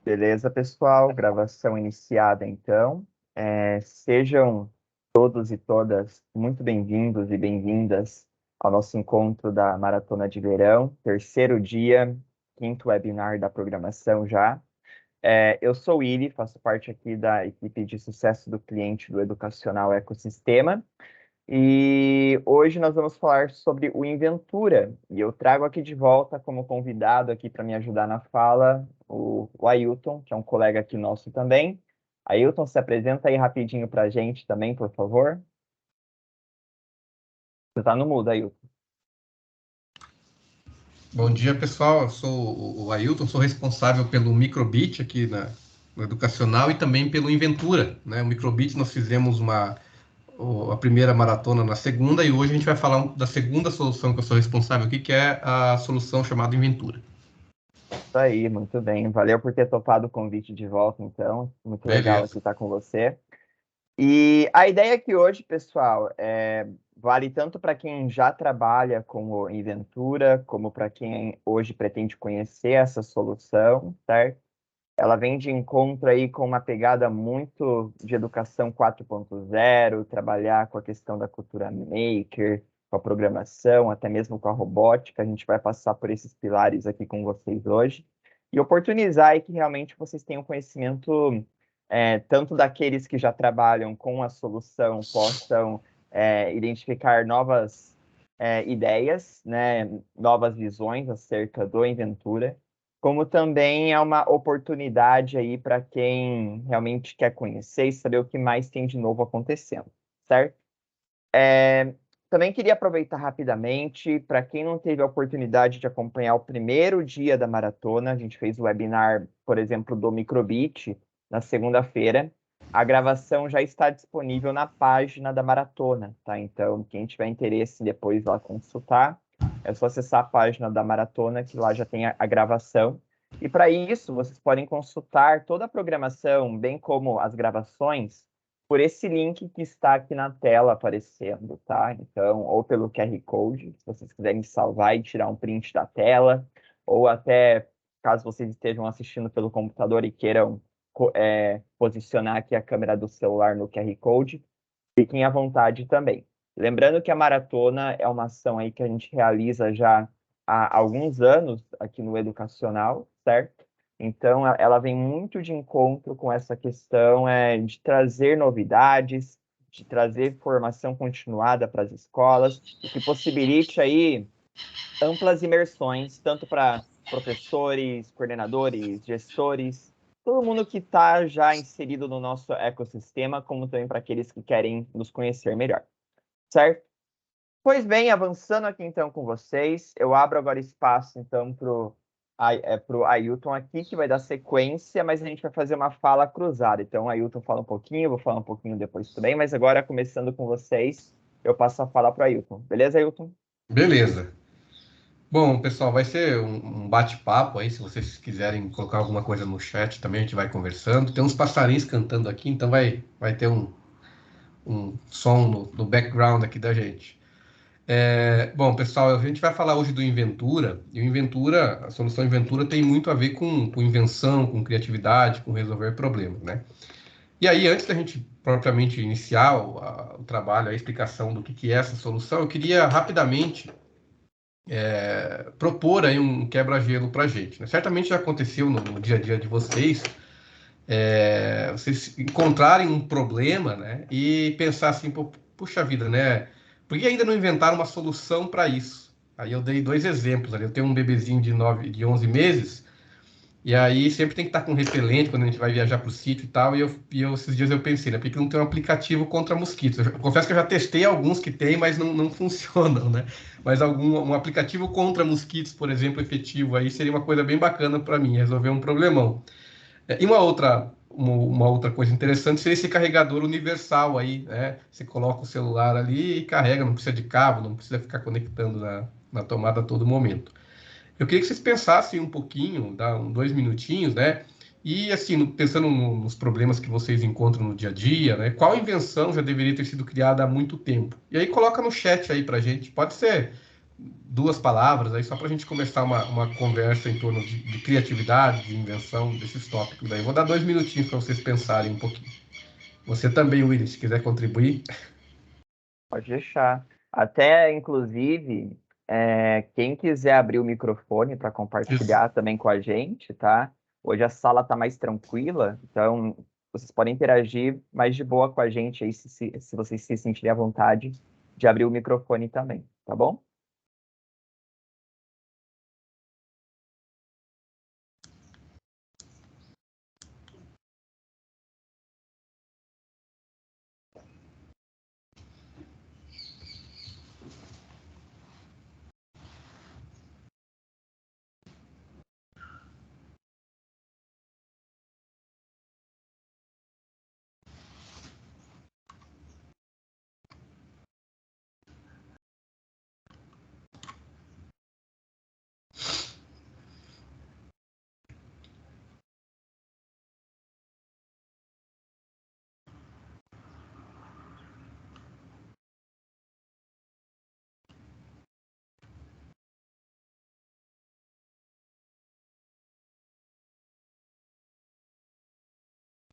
Beleza, pessoal? Gravação iniciada, então. Sejam todos e todas muito bem-vindos e bem-vindas ao nosso encontro da Maratona de Verão, terceiro dia, quinto webinar da programação já. Eu sou o Willi, faço parte aqui da equipe de sucesso do cliente do Educacional Ecossistema. E hoje nós vamos falar sobre o Inventura. E eu trago aqui de volta como convidado aqui para me ajudar na fala o Ailton, que é um colega aqui nosso também. Ailton, se apresenta aí rapidinho para a gente também, por favor. Você está no mudo, Ailton. Bom dia, pessoal. Eu sou o Ailton, sou responsável pelo Microbit aqui no Educacional e também pelo Inventura, né? O Microbit nós fizemos a primeira maratona na segunda e hoje a gente vai falar da segunda solução que eu sou responsável aqui, que é a solução chamada Inventura. Isso aí, muito bem. Valeu por ter topado o convite de volta, então. Muito legal Beleza. aqui estar com você. E a ideia aqui hoje, pessoal, vale tanto para quem já trabalha com o Inventura, como para quem hoje pretende conhecer essa solução, certo? Ela vem de encontro aí com uma pegada muito de educação 4.0, trabalhar com a questão da cultura maker, com a programação, até mesmo com a robótica. A gente vai passar por esses pilares aqui com vocês hoje e oportunizar aí que realmente vocês tenham conhecimento tanto daqueles que já trabalham com a solução possam identificar novas ideias, né, novas visões acerca do Inventura, como também é uma oportunidade aí para quem realmente quer conhecer e saber o que mais tem de novo acontecendo, certo? Também queria aproveitar rapidamente, para quem não teve a oportunidade de acompanhar o primeiro dia da maratona, a gente fez o webinar, por exemplo, do Microbit na segunda-feira. A gravação já está disponível na página da maratona, tá? Então, quem tiver interesse em depois lá consultar, é só acessar a página da maratona, que lá já tem a gravação. E para isso, vocês podem consultar toda a programação, bem como as gravações, por esse link que está aqui na tela aparecendo, tá? Então, ou pelo QR Code, se vocês quiserem salvar e tirar um print da tela, ou até, caso vocês estejam assistindo pelo computador e queiram posicionar aqui a câmera do celular no QR Code, fiquem à vontade também. Lembrando que a maratona é uma ação aí que a gente realiza já há alguns anos aqui no Educacional, certo? Então, ela vem muito de encontro com essa questão de trazer novidades, de trazer formação continuada para as escolas, o que possibilite aí amplas imersões, tanto para professores, coordenadores, gestores, todo mundo que está já inserido no nosso ecossistema, como também para aqueles que querem nos conhecer melhor, certo? Pois bem, avançando aqui então com vocês, eu abro agora espaço então para o Ailton aqui, que vai dar sequência, mas a gente vai fazer uma fala cruzada. Então, o Ailton fala um pouquinho, eu vou falar um pouquinho depois também, mas agora, começando com vocês, eu passo a fala para o Ailton. Beleza, Ailton? Beleza. Bom, pessoal, vai ser um bate-papo aí, se vocês quiserem colocar alguma coisa no chat também, a gente vai conversando. Tem uns passarinhos cantando aqui, então vai ter um som no background aqui da gente. Bom, pessoal, a gente vai falar hoje do Inventura, e o Inventura, a solução Inventura tem muito a ver com invenção, com criatividade, com resolver problemas, né? E aí, antes da gente propriamente iniciar o trabalho, a explicação do que é essa solução, eu queria rapidamente propor aí um quebra-gelo para a gente, né? Certamente já aconteceu no dia a dia de vocês, vocês encontrarem um problema, né? E pensar assim, puxa vida, né? Por que ainda não inventaram uma solução para isso? Aí eu dei dois exemplos ali. Eu tenho um bebezinho de 11 meses, e aí sempre tem que estar com repelente quando a gente vai viajar para o sítio e tal. E esses dias eu pensei, né? Por que não tem um aplicativo contra mosquitos? Eu confesso que eu já testei alguns que tem, mas não funcionam, né? Mas um aplicativo contra mosquitos, por exemplo, efetivo aí, seria uma coisa bem bacana para mim, resolver um problemão. E uma outra coisa interessante seria esse carregador universal aí, né? Você coloca o celular ali e carrega, não precisa de cabo, não precisa ficar conectando na tomada a todo momento. Eu queria que vocês pensassem um pouquinho, dá 2 minutinhos, né? E assim, pensando nos problemas que vocês encontram no dia a dia, né? Qual invenção já deveria ter sido criada há muito tempo? E aí coloca no chat aí pra gente. Pode ser 2 palavras aí, só para a gente começar uma conversa em torno de criatividade, de invenção, desses tópicos aí. Vou dar 2 minutinhos para vocês pensarem um pouquinho. Você também, Willis, se quiser contribuir. Pode deixar. Até, inclusive, quem quiser abrir o microfone para Isso. compartilhar também com a gente, tá? Hoje a sala está mais tranquila, então vocês podem interagir mais de boa com a gente aí, se vocês se sentirem à vontade de abrir o microfone também, tá bom?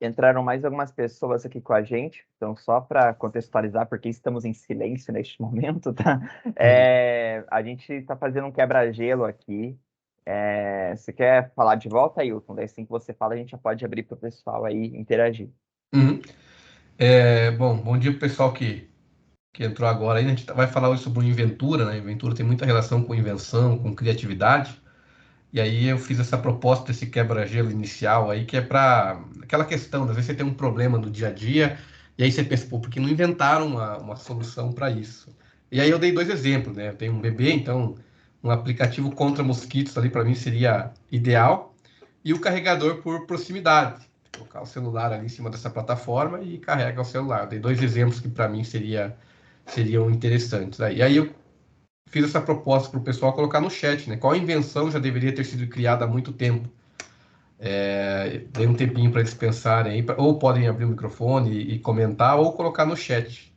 Entraram mais algumas pessoas aqui com a gente, então só para contextualizar, porque estamos em silêncio neste momento, tá? A gente está fazendo um quebra-gelo aqui. Você quer falar de volta, Ailton? Daí assim que você fala, a gente já pode abrir para o pessoal aí interagir. Uhum. Bom dia pro pessoal que entrou agora aí. A gente vai falar hoje sobre inventura, né? Inventura tem muita relação com invenção, com criatividade. E aí eu fiz essa proposta desse quebra-gelo inicial aí, que é para aquela questão, às vezes você tem um problema no dia a dia, e aí você pensa, pô, por que não inventaram uma solução para isso? E aí eu dei 2 exemplos, né? Eu tenho um bebê, então um aplicativo contra mosquitos ali para mim seria ideal, e o carregador por proximidade. Colocar o celular ali em cima dessa plataforma e carrega o celular. Eu dei 2 exemplos que para mim seriam interessantes. E aí eu fiz essa proposta para o pessoal colocar no chat, né? Qual invenção já deveria ter sido criada há muito tempo? Dei um tempinho para eles pensarem aí, ou podem abrir o microfone e comentar, ou colocar no chat.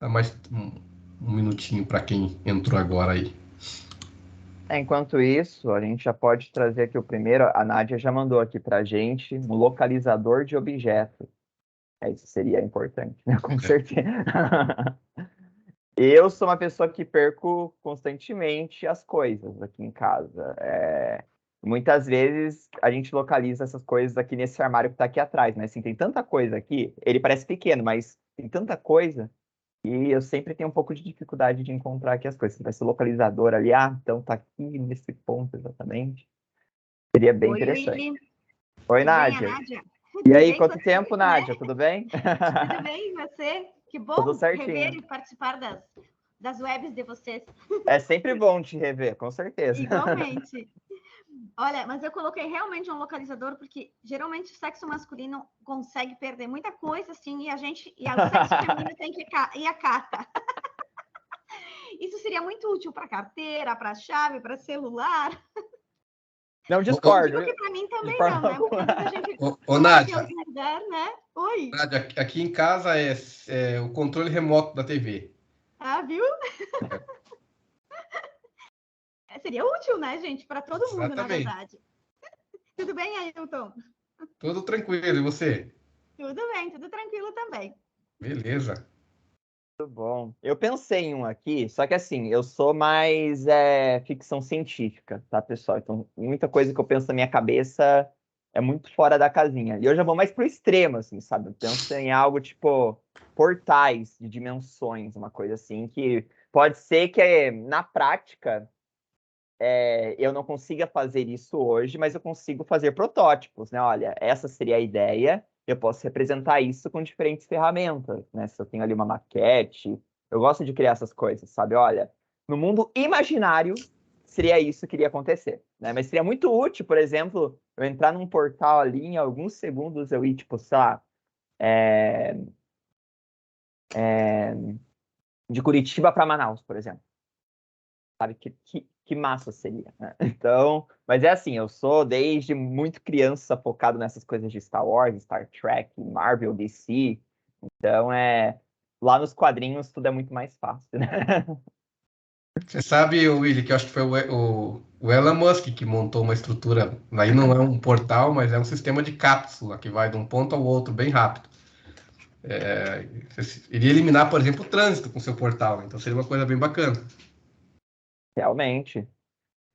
Dá mais um minutinho para quem entrou agora aí. Enquanto isso, a gente já pode trazer aqui o primeiro. A Nádia já mandou aqui para a gente um localizador de objetos. Isso seria importante, né? Com certeza. Eu sou uma pessoa que perco constantemente as coisas aqui em casa. Muitas vezes a gente localiza essas coisas aqui nesse armário que está aqui atrás, né? Assim, tem tanta coisa aqui, ele parece pequeno, mas tem tanta coisa, e eu sempre tenho um pouco de dificuldade de encontrar aqui as coisas. Se tivesse o localizador ali, então tá aqui nesse ponto exatamente. Seria bem Oi, interessante. Willy. Oi, Tudo bem, a Nádia. Nádia? E Tudo aí, bem com quanto você, tempo, né? Nádia? Tudo bem? Tudo bem, e você? Que Tudo bom rever certinho. e participar das webs de vocês. É sempre bom te rever, com certeza. Igualmente. Olha, mas eu coloquei realmente um localizador porque geralmente o sexo masculino consegue perder muita coisa assim e o sexo feminino tem que ir a cata. Isso seria muito útil para carteira, para chave, para celular. Não Não discordo. digo que para mim também De forma não, né? Porque alguma. às vezes a gente Ô, corre em Nádia, algum lugar, né? Oi. Nádia, aqui em casa é o controle remoto da TV. Ah, viu? Seria útil, né, gente? Para todo mundo, na Exatamente. verdade. Tudo bem, Ailton? Tudo tranquilo, e você? Tudo bem, tudo tranquilo também. Beleza. Muito bom. Eu pensei em um aqui, só que assim, eu sou mais ficção científica, tá, pessoal? Então, muita coisa que eu penso na minha cabeça é muito fora da casinha. E eu já vou mais pro extremo, assim, sabe? Eu penso em algo tipo portais de dimensões, uma coisa assim, que pode ser que na prática eu não consiga fazer isso hoje, mas eu consigo fazer protótipos, né? Olha, essa seria a ideia, eu posso representar isso com diferentes ferramentas, né? Se eu tenho ali uma maquete, eu gosto de criar essas coisas, sabe? Olha, no mundo imaginário, seria isso que iria acontecer, né? Mas seria muito útil, por exemplo, eu entrar num portal ali, em alguns segundos eu ir, tipo, sei lá, é, é, de Curitiba para Manaus, por exemplo. Sabe? Que massa seria, né? Então, mas é assim, eu sou desde muito criança focado nessas coisas de Star Wars, Star Trek, Marvel, DC. Então, lá nos quadrinhos tudo é muito mais fácil, né? Você sabe, Willy, que eu acho que foi o Elon Musk que montou uma estrutura, aí não é um portal, mas é um sistema de cápsula que vai de um ponto ao outro bem rápido. Iria eliminar, por exemplo, o trânsito com seu portal, então seria uma coisa bem bacana. Realmente.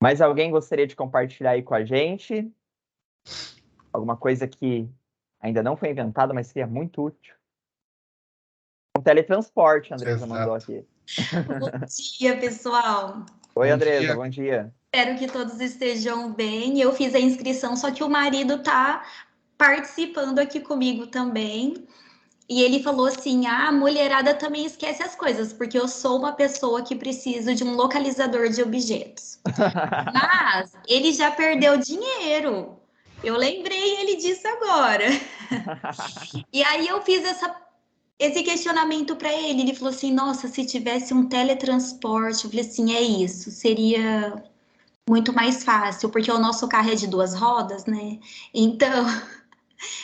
Mas alguém gostaria de compartilhar aí com a gente? Alguma coisa que ainda não foi inventada, mas seria muito útil? Um teletransporte, a Andresa mandou Exato. aqui. Bom dia, pessoal. Oi, Bom Andresa, dia. bom dia. Espero que todos estejam bem. Eu fiz a inscrição, só que o marido tá participando aqui comigo também. E ele falou assim: a mulherada também esquece as coisas, porque eu sou uma pessoa que preciso de um localizador de objetos. Mas ele já perdeu dinheiro. Eu lembrei ele disso agora. E aí eu fiz esse questionamento para ele. Ele falou assim: nossa, se tivesse um teletransporte, eu falei assim: é isso, seria muito mais fácil, porque o nosso carro é de 2 rodas, né? Então,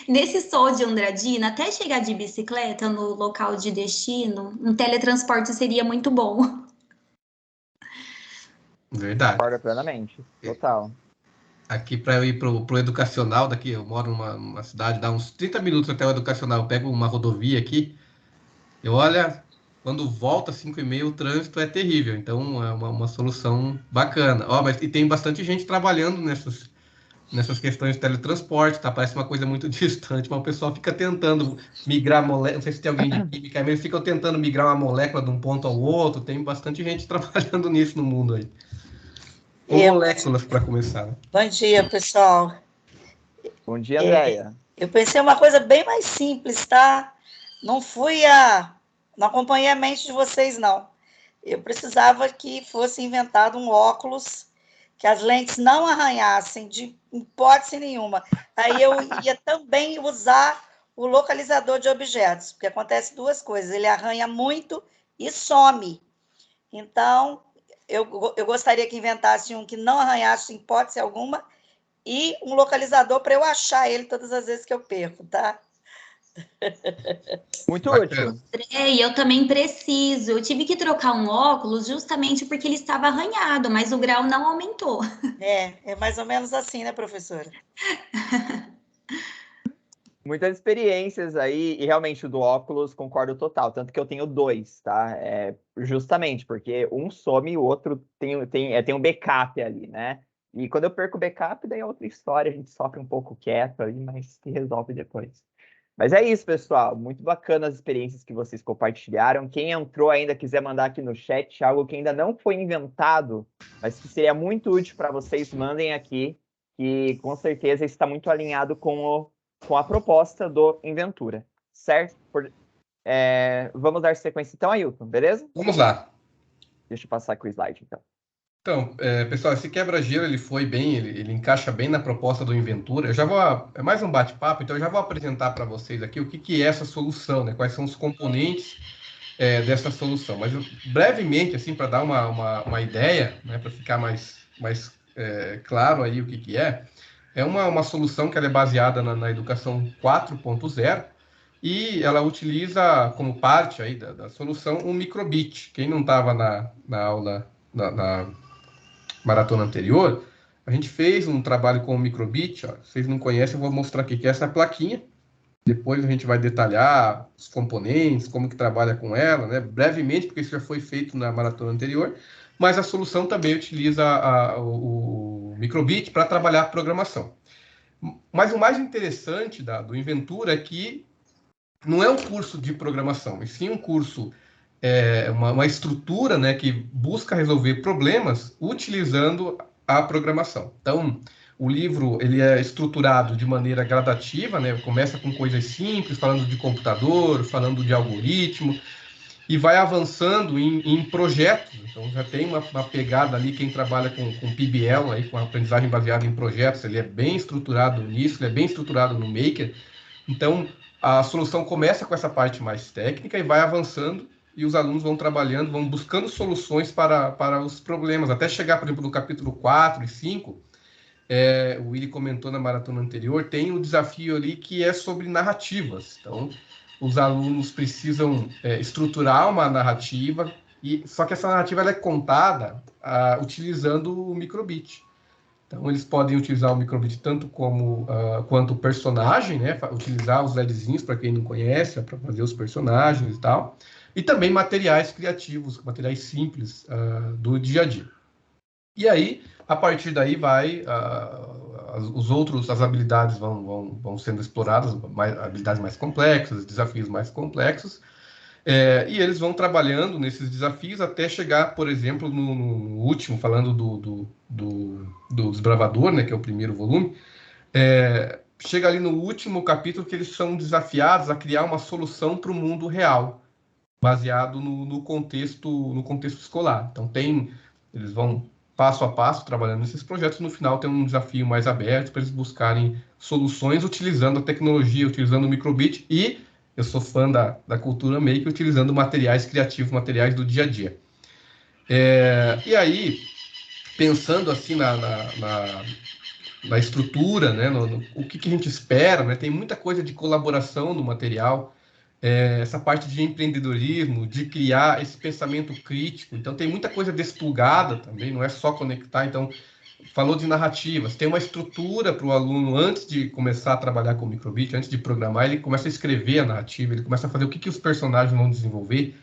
nesse sol de Andradina, até chegar de bicicleta no local de destino, um teletransporte seria muito bom. Verdade. Concordo plenamente. Total. Aqui para eu ir pro educacional, daqui eu moro numa cidade, dá uns 30 minutos até o educacional, eu pego uma rodovia aqui, eu olha, quando volta às 5h30 o trânsito é terrível, então é uma solução bacana. Ó, mas e tem bastante gente trabalhando nessas questões de teletransporte, tá? Parece uma coisa muito distante, mas o pessoal fica tentando migrar moléculas, não sei se tem alguém de química, mas eles ficam tentando migrar uma molécula de um ponto ao outro, tem bastante gente trabalhando nisso no mundo aí. Com moléculas para começar, né? Bom dia, pessoal. Bom dia, Andréia. Eu pensei uma coisa bem mais simples, tá? Não acompanhei a mente de vocês, não. Eu precisava que fosse inventado um óculos que as lentes não arranhassem de hipótese nenhuma. Aí eu ia também usar o localizador de objetos, porque acontece 2 coisas: ele arranha muito e some. Então, eu gostaria que inventasse um que não arranhasse em hipótese alguma e um localizador para eu achar ele todas as vezes que eu perco, tá? Muito Bacana. útil. E eu também preciso. Eu tive que trocar um óculos justamente porque ele estava arranhado, mas o grau não aumentou. É mais ou menos assim, né, professora? Muitas experiências aí, e realmente o do óculos concordo total, tanto que eu tenho 2, tá? Justamente porque um some e o outro tem um backup ali, né? E quando eu perco o backup, daí é outra história, a gente sofre um pouco quieto ali, mas se resolve depois. Mas é isso, pessoal. Muito bacana as experiências que vocês compartilharam. Quem entrou ainda quiser mandar aqui no chat algo que ainda não foi inventado, mas que seria muito útil para vocês, mandem aqui, que com certeza está muito alinhado com a proposta do Inventura, certo? Vamos dar sequência então, Ailton, beleza? Vamos lá. Deixa eu passar aqui o slide, então. Então, pessoal, esse quebra-gelo ele foi bem, ele encaixa bem na proposta do Inventura. Eu já vou, é mais um bate-papo, então eu já vou apresentar para vocês aqui o que é essa solução, né? Quais são os componentes dessa solução. Mas brevemente, assim, para dar uma ideia, né? Para ficar mais claro aí o que é uma solução que ela é baseada na educação 4.0 e ela utiliza como parte aí da solução um microbit. Quem não estava na aula na maratona anterior, a gente fez um trabalho com o microbit. Ó. Vocês não conhecem, eu vou mostrar aqui que é essa plaquinha. Depois a gente vai detalhar os componentes, como que trabalha com ela, né? Brevemente, porque isso já foi feito na maratona anterior, mas a solução também utiliza o microbit para trabalhar a programação. Mas o mais interessante do Inventura é que não é um curso de programação, e sim um curso, uma estrutura, né, que busca resolver problemas utilizando a programação. Então, o livro ele é estruturado de maneira gradativa, né? Começa com coisas simples, falando de computador, falando de algoritmo, e vai avançando em projetos. Então, já tem uma pegada ali, quem trabalha com PBL, aí, com aprendizagem baseada em projetos, ele é bem estruturado nisso, ele é bem estruturado no Maker. Então, a solução começa com essa parte mais técnica e vai avançando, e os alunos vão trabalhando, vão buscando soluções para os problemas, até chegar, por exemplo, no capítulo 4 e 5, o Willy comentou na maratona anterior, tem o desafio ali que é sobre narrativas. Então, os alunos precisam estruturar uma narrativa Só que essa narrativa ela é contada utilizando o microbit. Então, eles podem utilizar o microbit tanto quanto o personagem, né? Utilizar os LEDzinhos, para quem não conhece, para fazer os personagens e tal. E também materiais criativos, materiais simples do dia a dia. E aí, a partir daí, as habilidades vão sendo exploradas, habilidades mais complexas, desafios mais complexos, e eles vão trabalhando nesses desafios até chegar, por exemplo, no último, falando do Desbravador, né, que é o primeiro volume, chega ali no último capítulo que eles são desafiados a criar uma solução para o mundo real, baseado no contexto escolar. Então, eles vão passo a passo trabalhando nesses projetos, no final tem um desafio mais aberto para eles buscarem soluções utilizando a tecnologia, utilizando o microbit, e eu sou fã da cultura maker, utilizando materiais criativos, materiais do dia a dia. E aí, pensando assim na estrutura, né, o que a gente espera, né, tem muita coisa de colaboração no material, essa parte de empreendedorismo, de criar esse pensamento crítico. Então, tem muita coisa desplugada também, não é só conectar. Então, falou de narrativas, tem uma estrutura para o aluno, antes de começar a trabalhar com o microbit, antes de programar, ele começa a escrever a narrativa, ele começa a fazer o que os personagens vão desenvolver.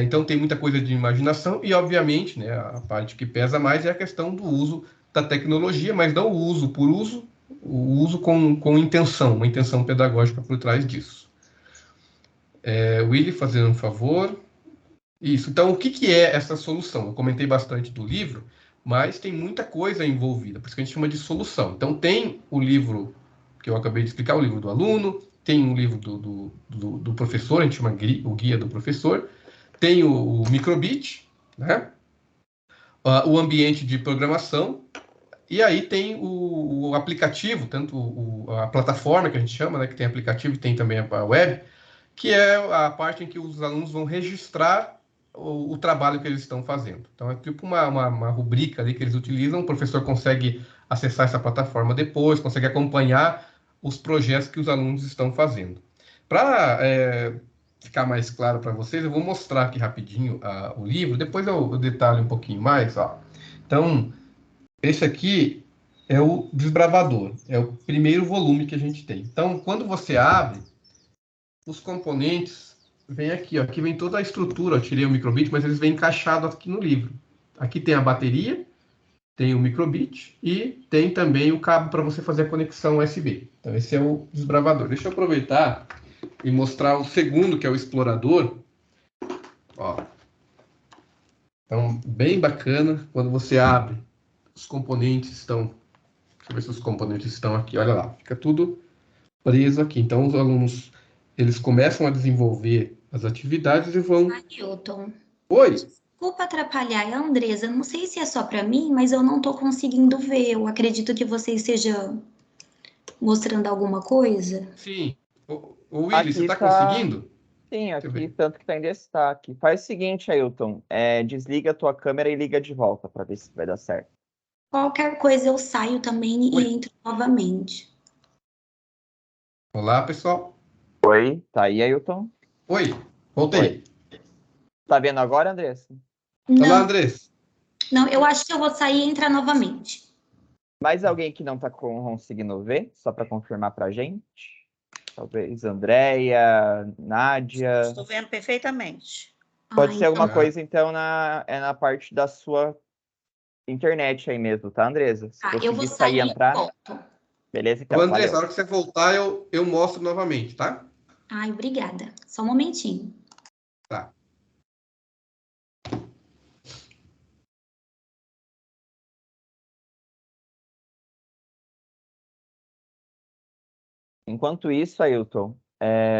Então, tem muita coisa de imaginação e, obviamente, né, a parte que pesa mais é a questão do uso da tecnologia, mas não o uso por uso, o uso com intenção, uma intenção pedagógica por trás disso. Willy, fazendo um favor. Isso. Então, o que é essa solução? Eu comentei bastante do livro, mas tem muita coisa envolvida, por isso que a gente chama de solução. Então, tem o livro que eu acabei de explicar, o livro do aluno, tem um livro do professor, a gente chama o guia do professor, tem o microbit, né? O ambiente de programação, e aí tem o aplicativo, tanto a plataforma que a gente chama, né, que tem aplicativo e tem também a web, que é a parte em que os alunos vão registrar o trabalho que eles estão fazendo. Então, é tipo uma rubrica ali que eles utilizam, o professor consegue acessar essa plataforma depois, consegue acompanhar os projetos que os alunos estão fazendo. Para ficar mais claro para vocês, eu vou mostrar aqui rapidinho o livro, depois eu detalho um pouquinho mais. Ó. Então, esse aqui é o Desbravador, é o primeiro volume que a gente tem. Então, quando você abre, os componentes vêm aqui, ó. Aqui vem toda a estrutura, eu tirei o microbit, mas eles vêm encaixados aqui no livro. Aqui tem a bateria, tem o microbit e tem também o cabo para você fazer a conexão USB. Então esse é o desbravador. Deixa eu aproveitar e mostrar o segundo, que é o explorador. Ó. Então, bem bacana, quando você abre, os componentes estão... Deixa eu ver se os componentes estão aqui, olha lá. Fica tudo preso aqui. Então os alunos, eles começam a desenvolver as atividades e vão... Ailton. Oi! Desculpa atrapalhar, Andresa. Não sei se é só para mim, mas eu não estou conseguindo ver. Eu acredito que você esteja mostrando alguma coisa. Sim. O Willy, você está tá... conseguindo? Sim, aqui tanto que está em destaque. Faz o seguinte, Ailton, desliga a tua câmera e liga de volta para ver se vai dar certo. Qualquer coisa eu saio também e entro novamente. Olá, pessoal. Oi, tá aí, Ailton? Oi, voltei. Oi. Tá vendo agora, Andressa? Não, olá, Andressa. Não, eu acho que eu vou sair e entrar novamente. Mais alguém que não está conseguindo ver? Só para confirmar para a gente? Talvez Andréia, Nádia. Estou vendo perfeitamente. Pode ser alguma coisa, então, na parte da sua internet aí mesmo, tá, Andresa? Se eu vou sair e entrar. volto. Beleza, então. Andressa, na hora que você voltar, eu mostro novamente, tá? Ai, obrigada. Só um momentinho. Tá. Enquanto isso, Ailton,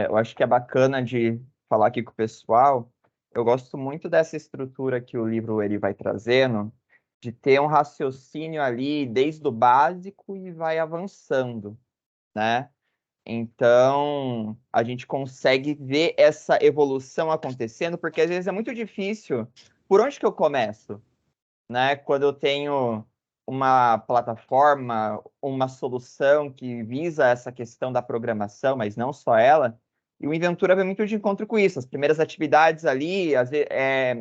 eu acho que é bacana de falar aqui com o pessoal. Eu gosto muito dessa estrutura que o livro ele vai trazendo, de ter um raciocínio ali desde o básico e vai avançando, né? Então, a gente consegue ver essa evolução acontecendo, porque às vezes é muito difícil. Por onde que eu começo? Né? Quando eu tenho uma plataforma, uma solução que visa essa questão da programação, mas não só ela, E o Inventura vem muito de encontro com isso. As primeiras atividades ali,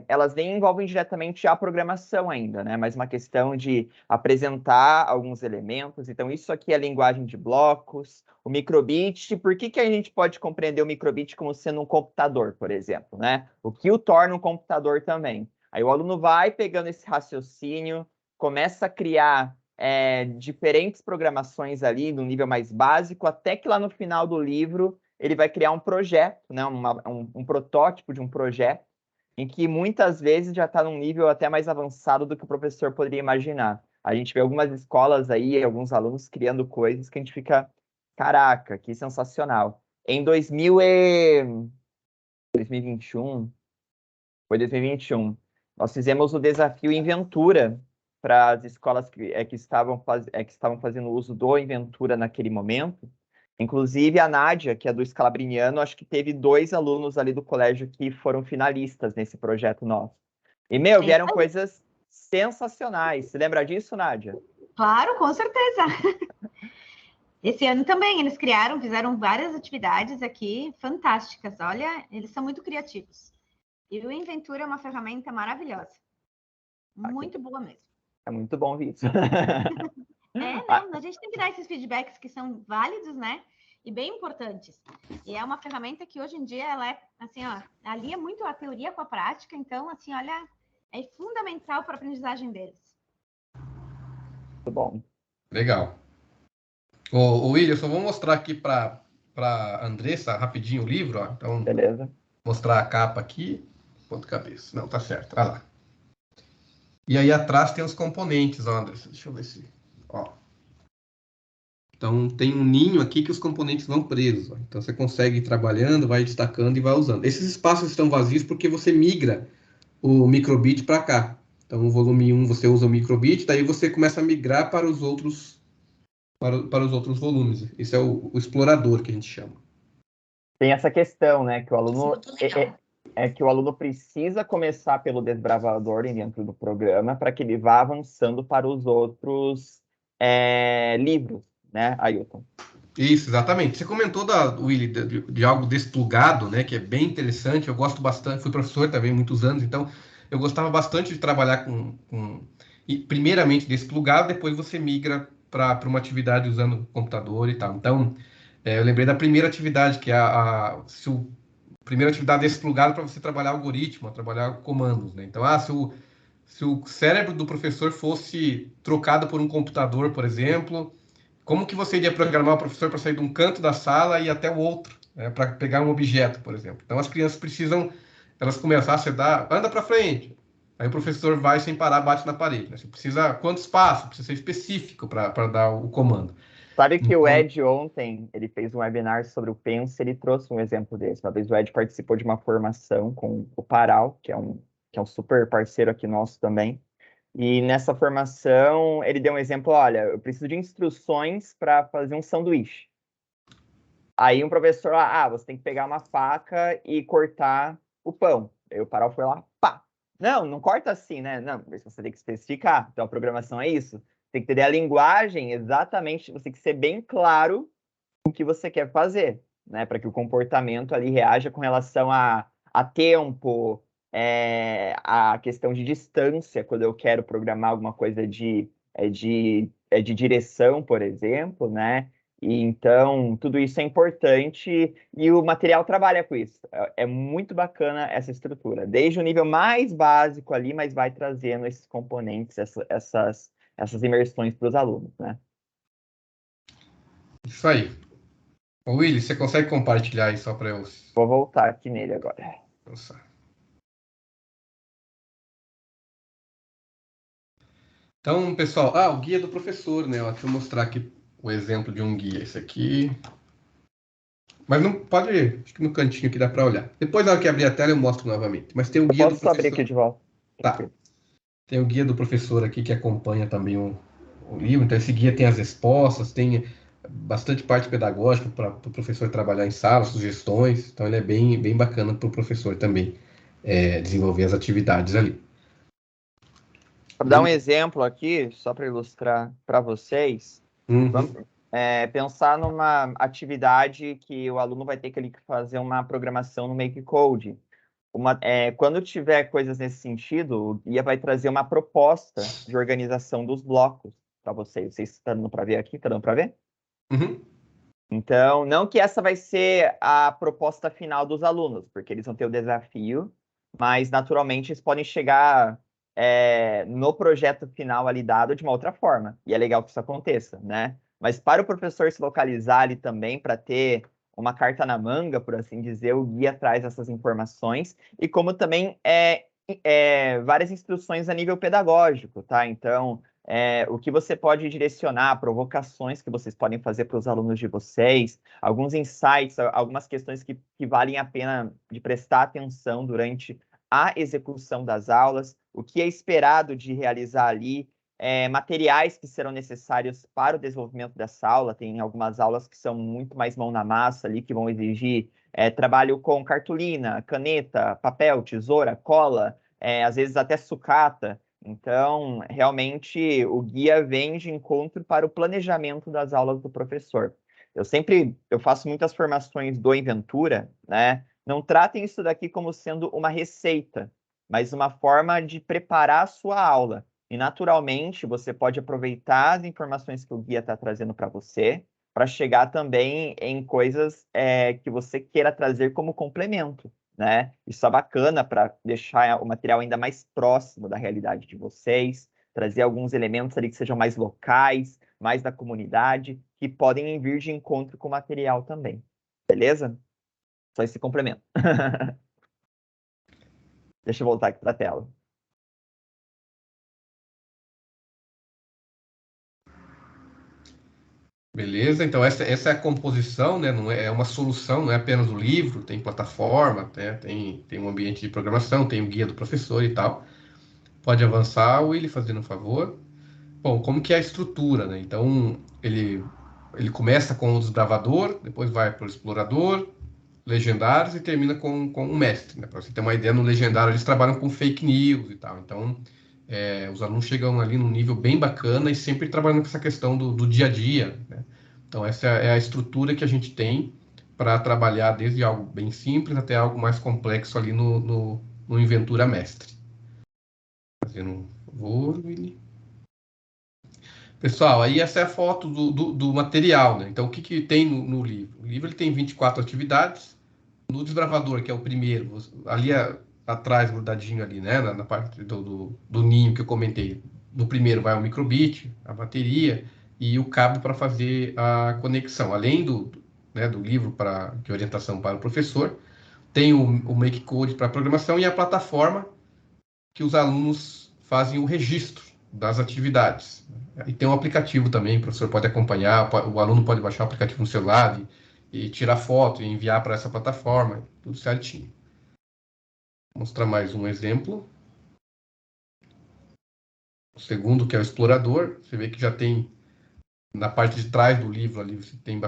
elas nem envolvem diretamente a programação ainda, né? Mas uma questão de apresentar alguns elementos. Então, isso aqui é a linguagem de blocos, o microbit. Por que a gente pode compreender o microbit como sendo um computador, por exemplo, né? O que o torna um computador também. Aí o aluno vai pegando esse raciocínio, começa a criar diferentes programações ali no nível mais básico, até que lá no final do livro ele vai criar um projeto, né, um protótipo de um projeto, em que muitas vezes já está num nível até mais avançado do que o professor poderia imaginar. A gente vê algumas escolas aí, alguns alunos criando coisas que a gente fica, caraca, que sensacional. Em 2021, foi 2021, nós fizemos o desafio Inventura para as escolas que estavam fazendo uso do Inventura naquele momento. Inclusive, a Nádia, que é do Scalabriniano, acho que teve 2 alunos ali do colégio que foram finalistas nesse projeto nosso. E, vieram coisas sensacionais. Você lembra disso, Nádia? Claro, com certeza. Esse ano também eles fizeram várias atividades aqui fantásticas. Olha, eles são muito criativos. E o Inventura é uma ferramenta maravilhosa. Muito boa mesmo. É muito bom ver isso. A gente tem que dar esses feedbacks que são válidos, né? E bem importantes. E é uma ferramenta que hoje em dia ela é, assim, ó, alia muito a teoria com a prática, então, assim, olha, é fundamental para a aprendizagem deles. Muito bom. Legal. O William, só vou mostrar aqui para Andressa rapidinho o livro, ó. Então, beleza. Mostrar a capa aqui. Ponto cabeça. Não, tá certo. Olha lá. E aí atrás tem os componentes, ó, Andressa. Deixa eu ver se... Ó. Então, tem um ninho aqui que os componentes vão presos. Ó. Então, você consegue ir trabalhando, vai destacando e vai usando. Esses espaços estão vazios porque você migra o microbit para cá. Então, no volume 1 você usa o microbit, daí você começa a migrar para os outros, para os outros volumes. Esse é o explorador que a gente chama. Tem essa questão, né, que o aluno... que o aluno precisa começar pelo desbravador dentro do programa para que ele vá avançando para os outros livros, né, Ailton? Isso, exatamente. Você comentou, Willy, de algo desplugado, né, que é bem interessante. Eu gosto bastante, fui professor também há muitos anos, então eu gostava bastante de trabalhar primeiramente desplugado, depois você migra para uma atividade usando o computador e tal. Então, eu lembrei da primeira atividade, que é primeira atividade desplugada para você trabalhar algoritmo, trabalhar comandos, né? Então, se o cérebro do professor fosse trocado por um computador, por exemplo, como que você iria programar o professor para sair de um canto da sala e ir até o outro, né, para pegar um objeto, por exemplo? Então, as crianças precisam, elas começassem a dar, anda para frente. Aí o professor vai sem parar, bate na parede. Né? Você precisa, quanto espaço? Precisa ser específico para dar o comando. Sabe que o Ed ontem, ele fez um webinar sobre o Pense, ele trouxe um exemplo desse. Uma vez o Ed participou de uma formação com o Paral, que é um super parceiro aqui nosso também. E nessa formação, ele deu um exemplo, olha, eu preciso de instruções para fazer um sanduíche. Aí um professor, você tem que pegar uma faca e cortar o pão. Aí o Paral foi lá, pá! Não corta assim, né? Não, você tem que especificar. Então a programação é isso. Tem que ter a linguagem exatamente, você tem que ser bem claro o que você quer fazer, né? Para que o comportamento ali reaja com relação a tempo, a questão de distância, quando eu quero programar alguma coisa de direção, por exemplo, né? E então, tudo isso é importante e o material trabalha com isso. É muito bacana essa estrutura. Desde o nível mais básico ali, mas vai trazendo esses componentes, essas imersões para os alunos, né? Isso aí. Ô, Willy, você consegue compartilhar aí só para eu... Vou voltar aqui nele agora. Nossa. Então, pessoal, o guia do professor, né? Deixa eu mostrar aqui o exemplo de um guia. Esse aqui. Mas não pode ir. Acho que no cantinho aqui dá para olhar. Depois, na hora que abrir a tela, eu mostro novamente. Mas tem o guia do professor. Posso abrir aqui de volta? Tá. Tem o guia do professor aqui que acompanha também o livro. Então, esse guia tem as respostas, tem bastante parte pedagógica para o professor trabalhar em sala, sugestões. Então, ele é bem bacana para o professor também desenvolver as atividades ali. Para dar um exemplo aqui, só para ilustrar para vocês, pensar numa atividade que o aluno vai ter que fazer uma programação no MakeCode. Quando tiver coisas nesse sentido, o guia vai trazer uma proposta de organização dos blocos para vocês. Vocês estão dando para ver aqui? Está dando para ver? Uhum. Então, não que essa vai ser a proposta final dos alunos, porque eles vão ter o desafio, mas naturalmente eles podem chegar no projeto final ali dado de uma outra forma. E é legal que isso aconteça, né? Mas para o professor se localizar ali também, para ter uma carta na manga, por assim dizer, o guia traz essas informações, e como também várias instruções a nível pedagógico, tá? Então, o que você pode direcionar, provocações que vocês podem fazer para os alunos de vocês, alguns insights, algumas questões que valem a pena de prestar atenção durante a execução das aulas, o que é esperado de realizar ali, materiais que serão necessários para o desenvolvimento dessa aula. Tem algumas aulas que são muito mais mão na massa ali, que vão exigir trabalho com cartolina, caneta, papel, tesoura, cola, às vezes até sucata. Então, realmente, o guia vem de encontro para o planejamento das aulas do professor. Eu faço muitas formações do Inventura, né? Não tratem isso daqui como sendo uma receita, mas uma forma de preparar a sua aula. E, naturalmente, você pode aproveitar as informações que o guia está trazendo para você, para chegar também em coisas que você queira trazer como complemento, né? Isso é bacana para deixar o material ainda mais próximo da realidade de vocês, trazer alguns elementos ali que sejam mais locais, mais da comunidade, que podem vir de encontro com o material também. Beleza? Só esse complemento. Deixa eu voltar aqui para a tela. Beleza, então essa é a composição, né? Não é uma solução, não é apenas o livro, tem plataforma, né? Tem um ambiente de programação, tem o guia do professor e tal. Pode avançar, Willy, fazendo um favor. Bom, como que é a estrutura, né? Então, ele começa com o desbravador, depois vai para o explorador, legendários e termina com o mestre, né? Para você ter uma ideia, no legendário eles trabalham com fake news e tal. Então, os alunos chegam ali num nível bem bacana e sempre trabalhando com essa questão do dia a dia, né? Então, essa é a estrutura que a gente tem para trabalhar desde algo bem simples até algo mais complexo ali no Inventura Mestre. Fazendo um favor, Willy. Pessoal, aí essa é a foto do material, né? Então, o que tem no livro? O livro ele tem 24 atividades. No desbravador, que é o primeiro, ali atrás, grudadinho ali, né? Na parte do ninho que eu comentei. No primeiro vai o microbit, a bateria e o cabo para fazer a conexão. Além do livro de orientação para o professor, tem o MakeCode para programação e a plataforma que os alunos fazem o registro das atividades. E tem um aplicativo também, o professor pode acompanhar, o aluno pode baixar o aplicativo no celular e tirar foto e enviar para essa plataforma, tudo certinho. Vou mostrar mais um exemplo. O segundo, que é o explorador, você vê que já tem na parte de trás do livro ali, você tem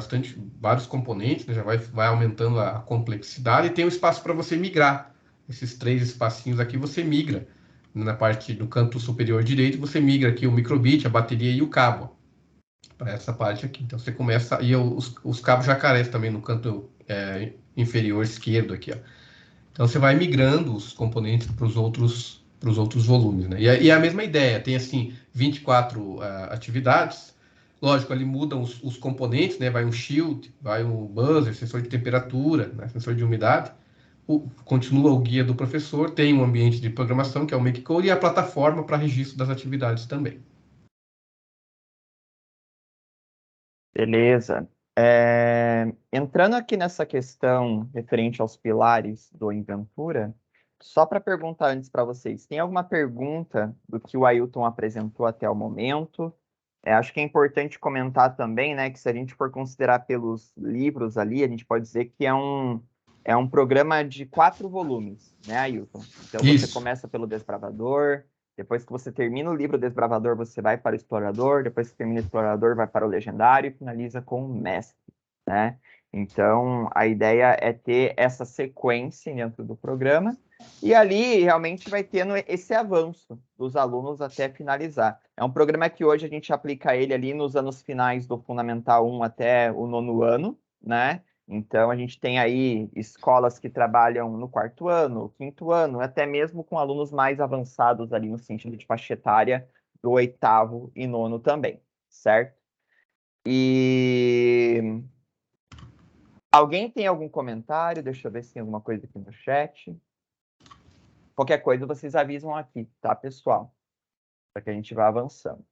vários componentes, né? Já vai aumentando a complexidade e tem um espaço para você migrar. Esses 3 espacinhos aqui você migra. Na parte do canto superior direito, você migra aqui o microbit, a bateria e o cabo para essa parte aqui. Então você começa, e os cabos jacarés também no canto inferior esquerdo aqui, ó. Então você vai migrando os componentes para os outros volumes, né? E é a mesma ideia, tem assim 24 atividades. Lógico, ali mudam os componentes, né? Vai um shield, vai um buzzer, sensor de temperatura, né? Sensor de umidade. Continua o guia do professor, tem um ambiente de programação, que é o MakeCode, e a plataforma para registro das atividades também. Beleza. Entrando aqui nessa questão referente aos pilares do Inventura, só para perguntar antes para vocês, tem alguma pergunta do que o Ailton apresentou até o momento? Acho que é importante comentar também, né, que se a gente for considerar pelos livros ali, a gente pode dizer que é um programa de 4 volumes, né, Ailton? Então você começa pelo Desbravador, depois que você termina o livro Desbravador, você vai para o Explorador, depois que termina o Explorador, vai para o Legendário e finaliza com o Mestre, né? Então, a ideia é ter essa sequência dentro do programa, e ali realmente vai tendo esse avanço dos alunos até finalizar. É um programa que hoje a gente aplica ele ali nos anos finais do Fundamental 1 até o 9º ano, né? Então, a gente tem aí escolas que trabalham no 4º ano, 5º ano, até mesmo com alunos mais avançados ali no sentido de faixa etária do 8º e 9º também, certo? E alguém tem algum comentário? Deixa eu ver se tem alguma coisa aqui no chat. Qualquer coisa vocês avisam aqui, tá, pessoal? Para que a gente vá avançando.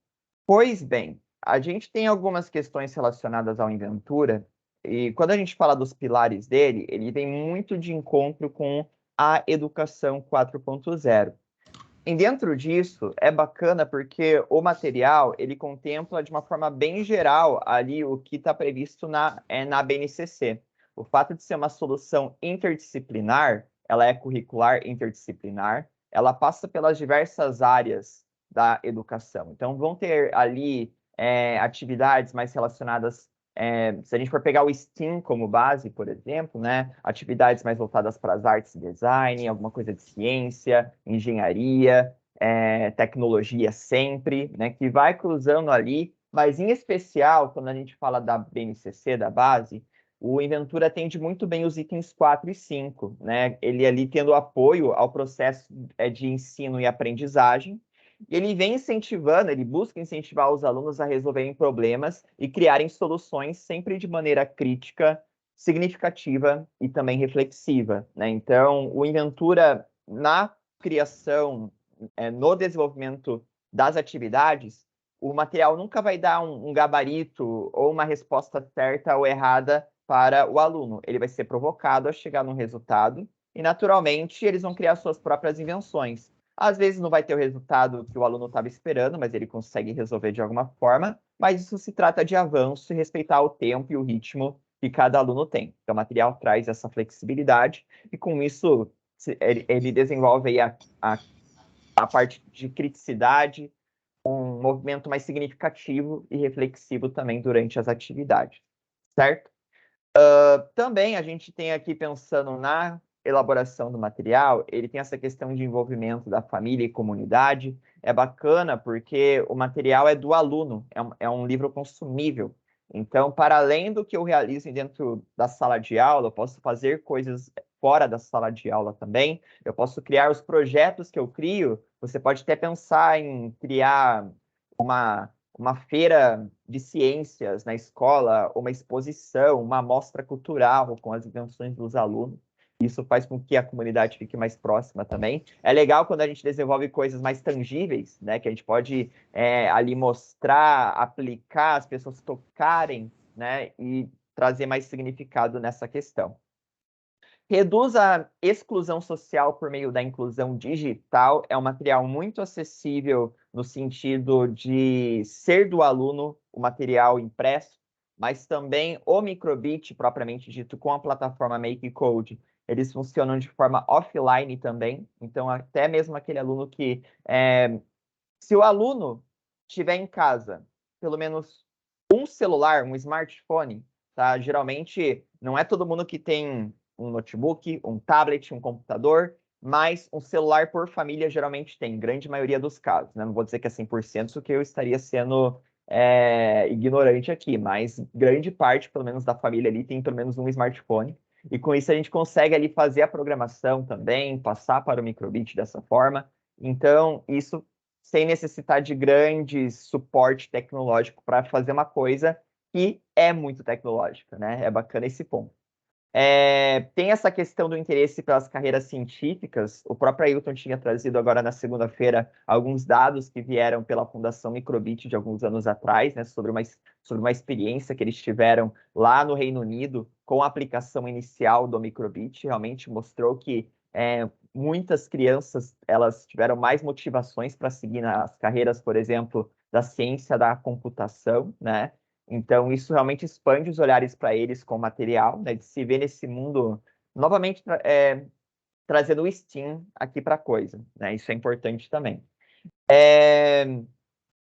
Pois bem, a gente tem algumas questões relacionadas ao Inventura, e quando a gente fala dos pilares dele, ele vem muito de encontro com a educação 4.0. E dentro disso, é bacana porque o material, ele contempla de uma forma bem geral ali o que está previsto na BNCC. O fato de ser uma solução interdisciplinar, ela é curricular interdisciplinar, ela passa pelas diversas áreas da educação. Então, vão ter ali atividades mais relacionadas, se a gente for pegar o STEAM como base, por exemplo, né, atividades mais voltadas para as artes e design, alguma coisa de ciência, engenharia, tecnologia sempre, né, que vai cruzando ali, mas em especial, quando a gente fala da BNCC, da base, o Inventura atende muito bem os itens 4 e 5, né, ele ali tendo apoio ao processo de ensino e aprendizagem, ele vem incentivando, ele busca incentivar os alunos a resolverem problemas e criarem soluções sempre de maneira crítica, significativa e também reflexiva, né? Então, o Inventura, na criação, no desenvolvimento das atividades, o material nunca vai dar um gabarito ou uma resposta certa ou errada para o aluno. Ele vai ser provocado a chegar num resultado e, naturalmente, eles vão criar suas próprias invenções. Às vezes não vai ter o resultado que o aluno estava esperando, mas ele consegue resolver de alguma forma, mas isso se trata de avanço e respeitar o tempo e o ritmo que cada aluno tem. Então, o material traz essa flexibilidade e, com isso, ele desenvolve aí a parte de criticidade, um movimento mais significativo e reflexivo também durante as atividades, certo? Também a gente tem aqui, pensando na elaboração do material, ele tem essa questão de envolvimento da família e comunidade. É bacana porque o material é do aluno, é um livro consumível. Então, para além do que eu realizo dentro da sala de aula, eu posso fazer coisas fora da sala de aula também. Eu posso criar os projetos que eu crio. Você pode até pensar em criar uma feira de ciências na escola, uma exposição, uma mostra cultural com as invenções dos alunos. Isso faz com que a comunidade fique mais próxima também. É legal quando a gente desenvolve coisas mais tangíveis, né? Que a gente pode ali mostrar, aplicar, as pessoas tocarem, né? E trazer mais significado nessa questão. Reduz a exclusão social por meio da inclusão digital. É um material muito acessível no sentido de ser do aluno o material impresso, mas também o microbit, propriamente dito, com a plataforma MakeCode, eles funcionam de forma offline também. Então, até mesmo aquele aluno que... se o aluno tiver em casa, pelo menos um celular, um smartphone, tá? Geralmente, não é todo mundo que tem um notebook, um tablet, um computador, mas um celular por família geralmente tem, grande maioria dos casos, né? Não vou dizer que é 100%, porque eu estaria sendo ignorante aqui, mas grande parte, pelo menos, da família ali tem pelo menos um smartphone, e com isso a gente consegue ali fazer a programação também, passar para o microbit dessa forma. Então, isso sem necessitar de grande suporte tecnológico para fazer uma coisa que é muito tecnológica, né? É bacana esse ponto. Tem essa questão do interesse pelas carreiras científicas. O próprio Ailton tinha trazido agora na segunda-feira alguns dados que vieram pela Fundação Microbit de alguns anos atrás, né, sobre uma experiência que eles tiveram lá no Reino Unido com a aplicação inicial do Microbit. Realmente mostrou que muitas crianças elas tiveram mais motivações para seguir nas carreiras, por exemplo, da ciência da computação, né? Então, isso realmente expande os olhares para eles com o material, né, de se ver nesse mundo, novamente, trazendo o STEAM aqui para a coisa, né? Isso é importante também.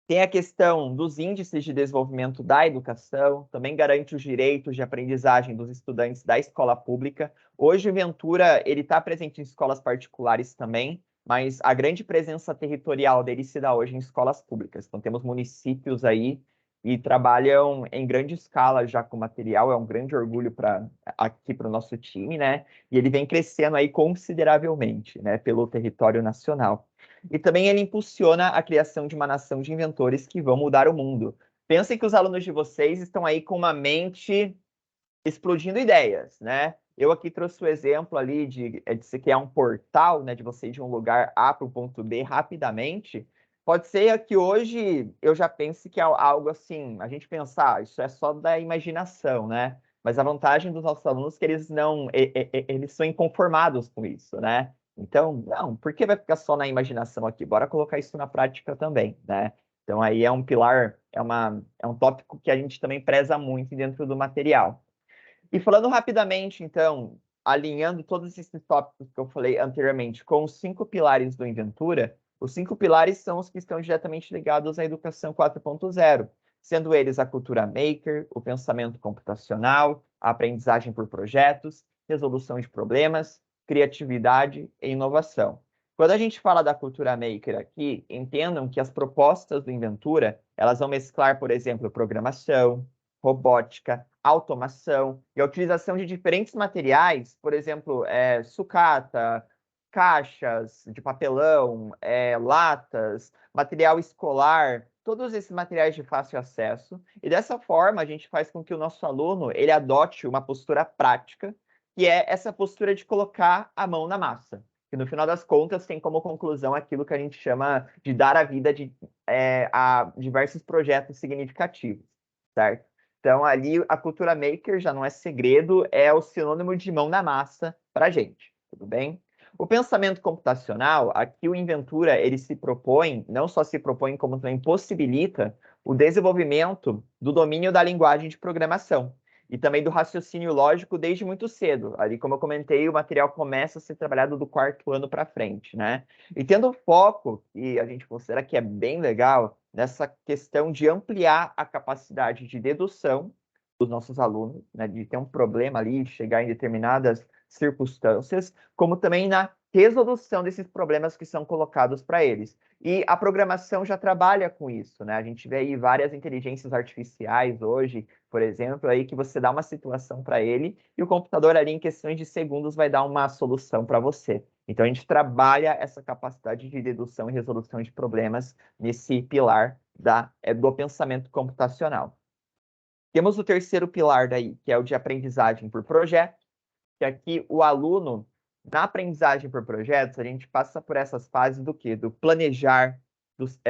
Tem a questão dos índices de desenvolvimento da educação, também garante os direitos de aprendizagem dos estudantes da escola pública. Hoje, o Ventura está presente em escolas particulares também, mas a grande presença territorial dele se dá hoje em escolas públicas. Então, temos municípios aí e trabalham em grande escala já com material, é um grande orgulho aqui para o nosso time, né? E ele vem crescendo aí consideravelmente, né, pelo território nacional. E também ele impulsiona a criação de uma nação de inventores que vão mudar o mundo. Pensem que os alunos de vocês estão aí com uma mente explodindo ideias, né? Eu aqui trouxe o exemplo ali de se criar um portal, né, de você ir de um lugar A para o ponto B rapidamente. Pode ser que hoje eu já pense que é algo assim, a gente pensar, isso é só da imaginação, né? Mas a vantagem dos nossos alunos é que eles são inconformados com isso, né? Então, não, por que vai ficar só na imaginação aqui? Bora colocar isso na prática também, né? Então, aí é um pilar, é um tópico que a gente também preza muito dentro do material. E falando rapidamente, então, alinhando todos esses tópicos que eu falei anteriormente com os 5 pilares do Inventura, os 5 pilares são os que estão diretamente ligados à educação 4.0, sendo eles a cultura maker, o pensamento computacional, a aprendizagem por projetos, resolução de problemas, criatividade e inovação. Quando a gente fala da cultura maker aqui, entendam que as propostas do Inventura, elas vão mesclar, por exemplo, programação, robótica, automação e a utilização de diferentes materiais, por exemplo, sucata, caixas de papelão, latas, material escolar, todos esses materiais de fácil acesso. E dessa forma, a gente faz com que o nosso aluno ele adote uma postura prática, que é essa postura de colocar a mão na massa. Que no final das contas tem como conclusão aquilo que a gente chama de dar a vida a diversos projetos significativos, certo? Então, ali, a cultura maker já não é segredo, é o sinônimo de mão na massa para a gente, tudo bem? O pensamento computacional, aqui o Inventura, ele se propõe, não só se propõe, como também possibilita o desenvolvimento do domínio da linguagem de programação e também do raciocínio lógico desde muito cedo. Ali, como eu comentei, o material começa a ser trabalhado do 4º ano para frente, né? E tendo foco, e a gente considera que é bem legal, nessa questão de ampliar a capacidade de dedução dos nossos alunos, né, de ter um problema ali, chegar em determinadas circunstâncias, como também na resolução desses problemas que são colocados para eles. E a programação já trabalha com isso, né? A gente vê aí várias inteligências artificiais hoje, por exemplo, aí que você dá uma situação para ele e o computador ali em questões de segundos vai dar uma solução para você. Então a gente trabalha essa capacidade de dedução e resolução de problemas nesse pilar do pensamento computacional. Temos o 3º pilar daí, que é o de aprendizagem por projeto, que aqui o aluno, na aprendizagem por projetos, a gente passa por essas fases do quê? Do planejar,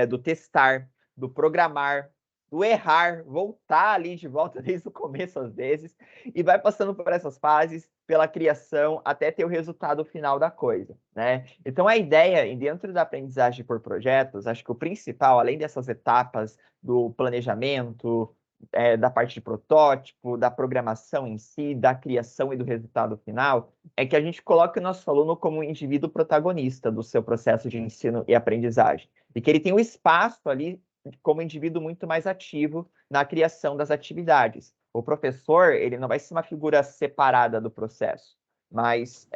do testar, do programar, do errar, voltar ali de volta desde o começo às vezes, e vai passando por essas fases, pela criação, até ter o resultado final da coisa, né? Então, a ideia, dentro da aprendizagem por projetos, acho que o principal, além dessas etapas do planejamento, da parte de protótipo, da programação em si, da criação e do resultado final, é que a gente coloque o nosso aluno como um indivíduo protagonista do seu processo de ensino e aprendizagem, e que ele tem um espaço ali como indivíduo muito mais ativo na criação das atividades. O professor, ele não vai ser uma figura separada do processo, mas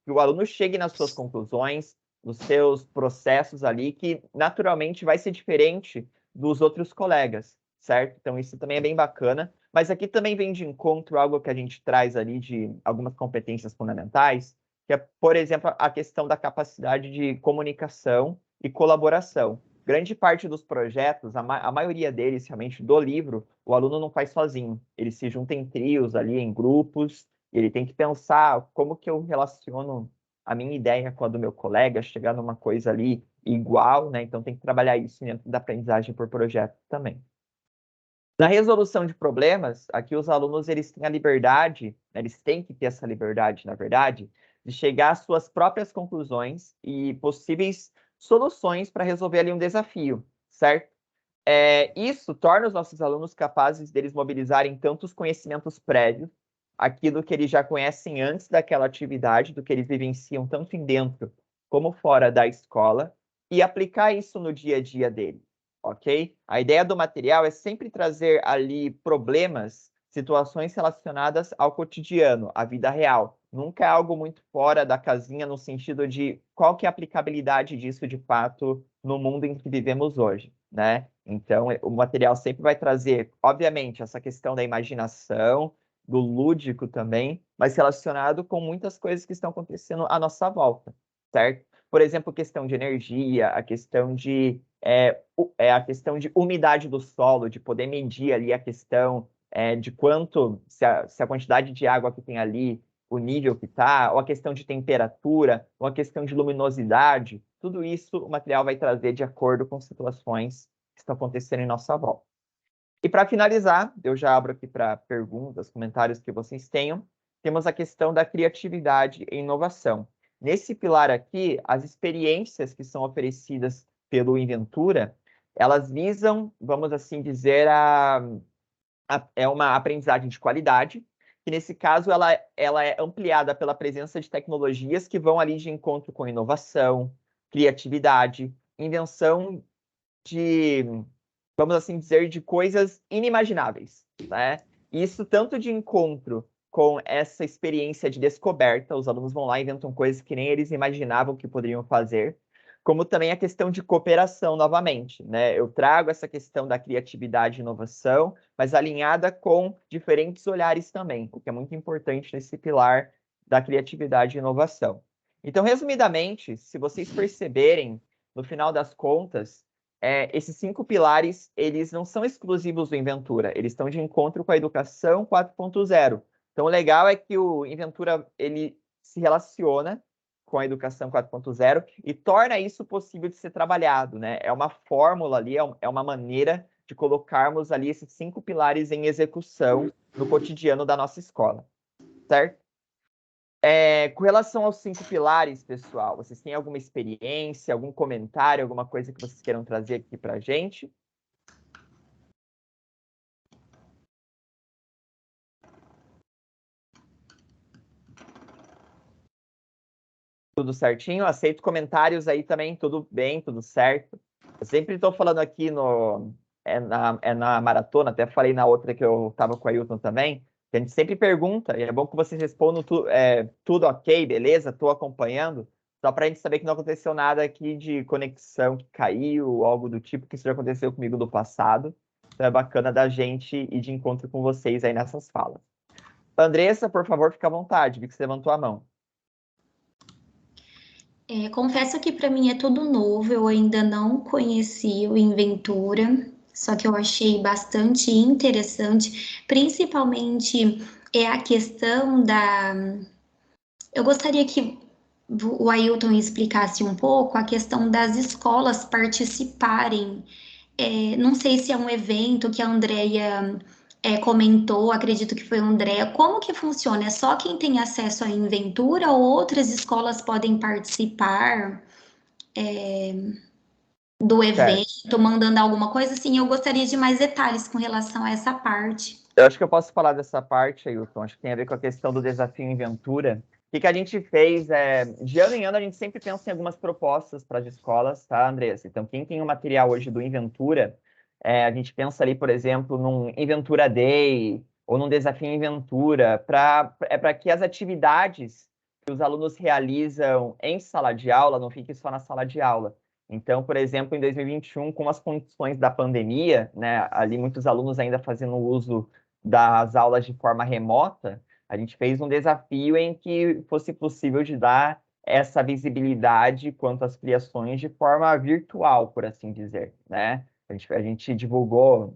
que o aluno chegue nas suas conclusões, nos seus processos ali, que naturalmente vai ser diferente dos outros colegas, certo? Então, isso também é bem bacana. Mas aqui também vem de encontro algo que a gente traz ali de algumas competências fundamentais, que é, por exemplo, a questão da capacidade de comunicação e colaboração. Grande parte dos projetos, a maioria deles, realmente, do livro, o aluno não faz sozinho. Ele se junta em trios ali, em grupos, e ele tem que pensar como que eu relaciono a minha ideia com a do meu colega, chegar numa coisa ali igual, né? Então, tem que trabalhar isso dentro da aprendizagem por projeto também. Na resolução de problemas, aqui os alunos eles têm a liberdade, né, eles têm que ter essa liberdade, na verdade, de chegar às suas próprias conclusões e possíveis soluções para resolver ali um desafio, certo? Isso torna os nossos alunos capazes deles mobilizarem tantos conhecimentos prévios, aquilo que eles já conhecem antes daquela atividade, do que eles vivenciam tanto em dentro como fora da escola, e aplicar isso no dia a dia deles. ok? A ideia do material é sempre trazer ali problemas, situações relacionadas ao cotidiano, à vida real. Nunca é algo muito fora da casinha no sentido de qual que é a aplicabilidade disso de fato no mundo em que vivemos hoje, né? Então, o material sempre vai trazer, obviamente, essa questão da imaginação, do lúdico também, mas relacionado com muitas coisas que estão acontecendo à nossa volta, certo? Por exemplo, questão de energia, a questão de a questão de umidade do solo, de poder medir ali a questão de quanto, se a quantidade de água que tem ali, o nível que está, ou a questão de temperatura, ou a questão de luminosidade, tudo isso o material vai trazer de acordo com situações que estão acontecendo em nossa volta. E para finalizar, eu já abro aqui para perguntas, comentários que vocês tenham, temos a questão da criatividade e inovação. Nesse pilar aqui, as experiências que são oferecidas pelo Inventura, elas visam, vamos assim dizer, é uma aprendizagem de qualidade, que nesse caso ela é ampliada pela presença de tecnologias que vão ali de encontro com inovação, criatividade, invenção de, vamos assim dizer, de coisas inimagináveis, né? Isso tanto de encontro com essa experiência de descoberta, os alunos vão lá e inventam coisas que nem eles imaginavam que poderiam fazer, como também a questão de cooperação novamente, né? Eu trago essa questão da criatividade e inovação, mas alinhada com diferentes olhares também, o que é muito importante nesse pilar da criatividade e inovação. Então, resumidamente, se vocês perceberem, no final das contas, esses 5 pilares, eles não são exclusivos do Inventura, eles estão de encontro com a educação 4.0. Então, o legal é que o Inventura, ele se relaciona com a educação 4.0 e torna isso possível de ser trabalhado, né? É uma fórmula ali, é uma maneira de colocarmos ali esses 5 pilares em execução no cotidiano da nossa escola, certo? Com relação aos 5 pilares, pessoal, vocês têm alguma experiência, algum comentário, alguma coisa que vocês queiram trazer aqui para a gente? Tudo certinho? Aceito comentários aí também, tudo bem, tudo certo. Eu sempre estou falando aqui na maratona, até falei na outra que eu estava com o Ailton também, que a gente sempre pergunta, e é bom que vocês respondam tudo ok, beleza? Estou acompanhando, só para a gente saber que não aconteceu nada aqui de conexão que caiu, algo do tipo, que isso já aconteceu comigo no passado. Então é bacana da gente ir de encontro com vocês aí nessas falas. Andressa, por favor, fica à vontade, vi que você levantou a mão. Confesso que para mim é tudo novo, eu ainda não conheci o Inventura, só que eu achei bastante interessante, principalmente a questão da. Eu gostaria que o Ailton explicasse um pouco a questão das escolas participarem. Não sei se é um evento que a Andrea comentou, acredito que foi a Andrea. Como que funciona? É só quem tem acesso à Inventura ou outras escolas podem participar do evento, mandando alguma coisa? Assim, eu gostaria de mais detalhes com relação a essa parte. Eu acho que eu posso falar dessa parte, Ailton. Acho que tem a ver com a questão do desafio Inventura. O que a gente fez de ano em ano, a gente sempre pensa em algumas propostas para as escolas, tá, Andressa? Então, quem tem o material hoje do Inventura, a gente pensa ali, por exemplo, num Inventura Day ou num desafio Inventura, para que as atividades que os alunos realizam em sala de aula não fiquem só na sala de aula. Então, por exemplo, em 2021, com as condições da pandemia, né, ali muitos alunos ainda fazendo uso das aulas de forma remota, a gente fez um desafio em que fosse possível de dar essa visibilidade quanto às criações de forma virtual, por assim dizer, né? A gente divulgou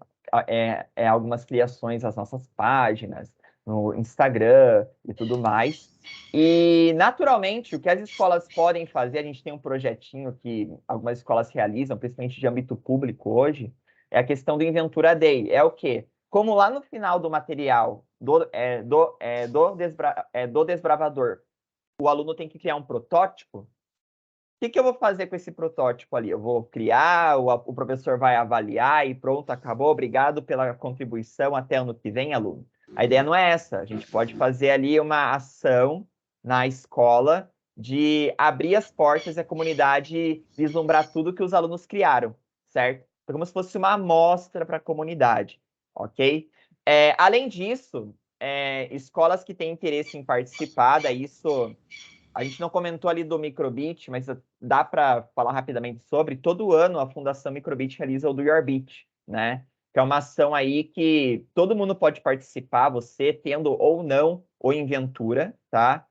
algumas criações nas nossas páginas, no Instagram e tudo mais. E, naturalmente, o que as escolas podem fazer, a gente tem um projetinho que algumas escolas realizam, principalmente de âmbito público hoje, é a questão do Inventura Day. É o quê? Como lá no final do material do desbravador, o aluno tem que criar um protótipo, o que eu vou fazer com esse protótipo ali? Eu vou criar, o professor vai avaliar e pronto, acabou, obrigado pela contribuição, até ano que vem, aluno. A ideia não é essa, a gente pode fazer ali uma ação na escola de abrir as portas e a comunidade vislumbrar tudo que os alunos criaram, certo? como se fosse uma amostra para a comunidade, ok? Além disso, escolas que têm interesse em participar, daí isso a gente não comentou ali do Microbit, mas dá para falar rapidamente sobre. Todo ano a Fundação Microbit realiza o Do Your Bit, né? Que é uma ação aí que todo mundo pode participar, você tendo ou não o Inventura, tá?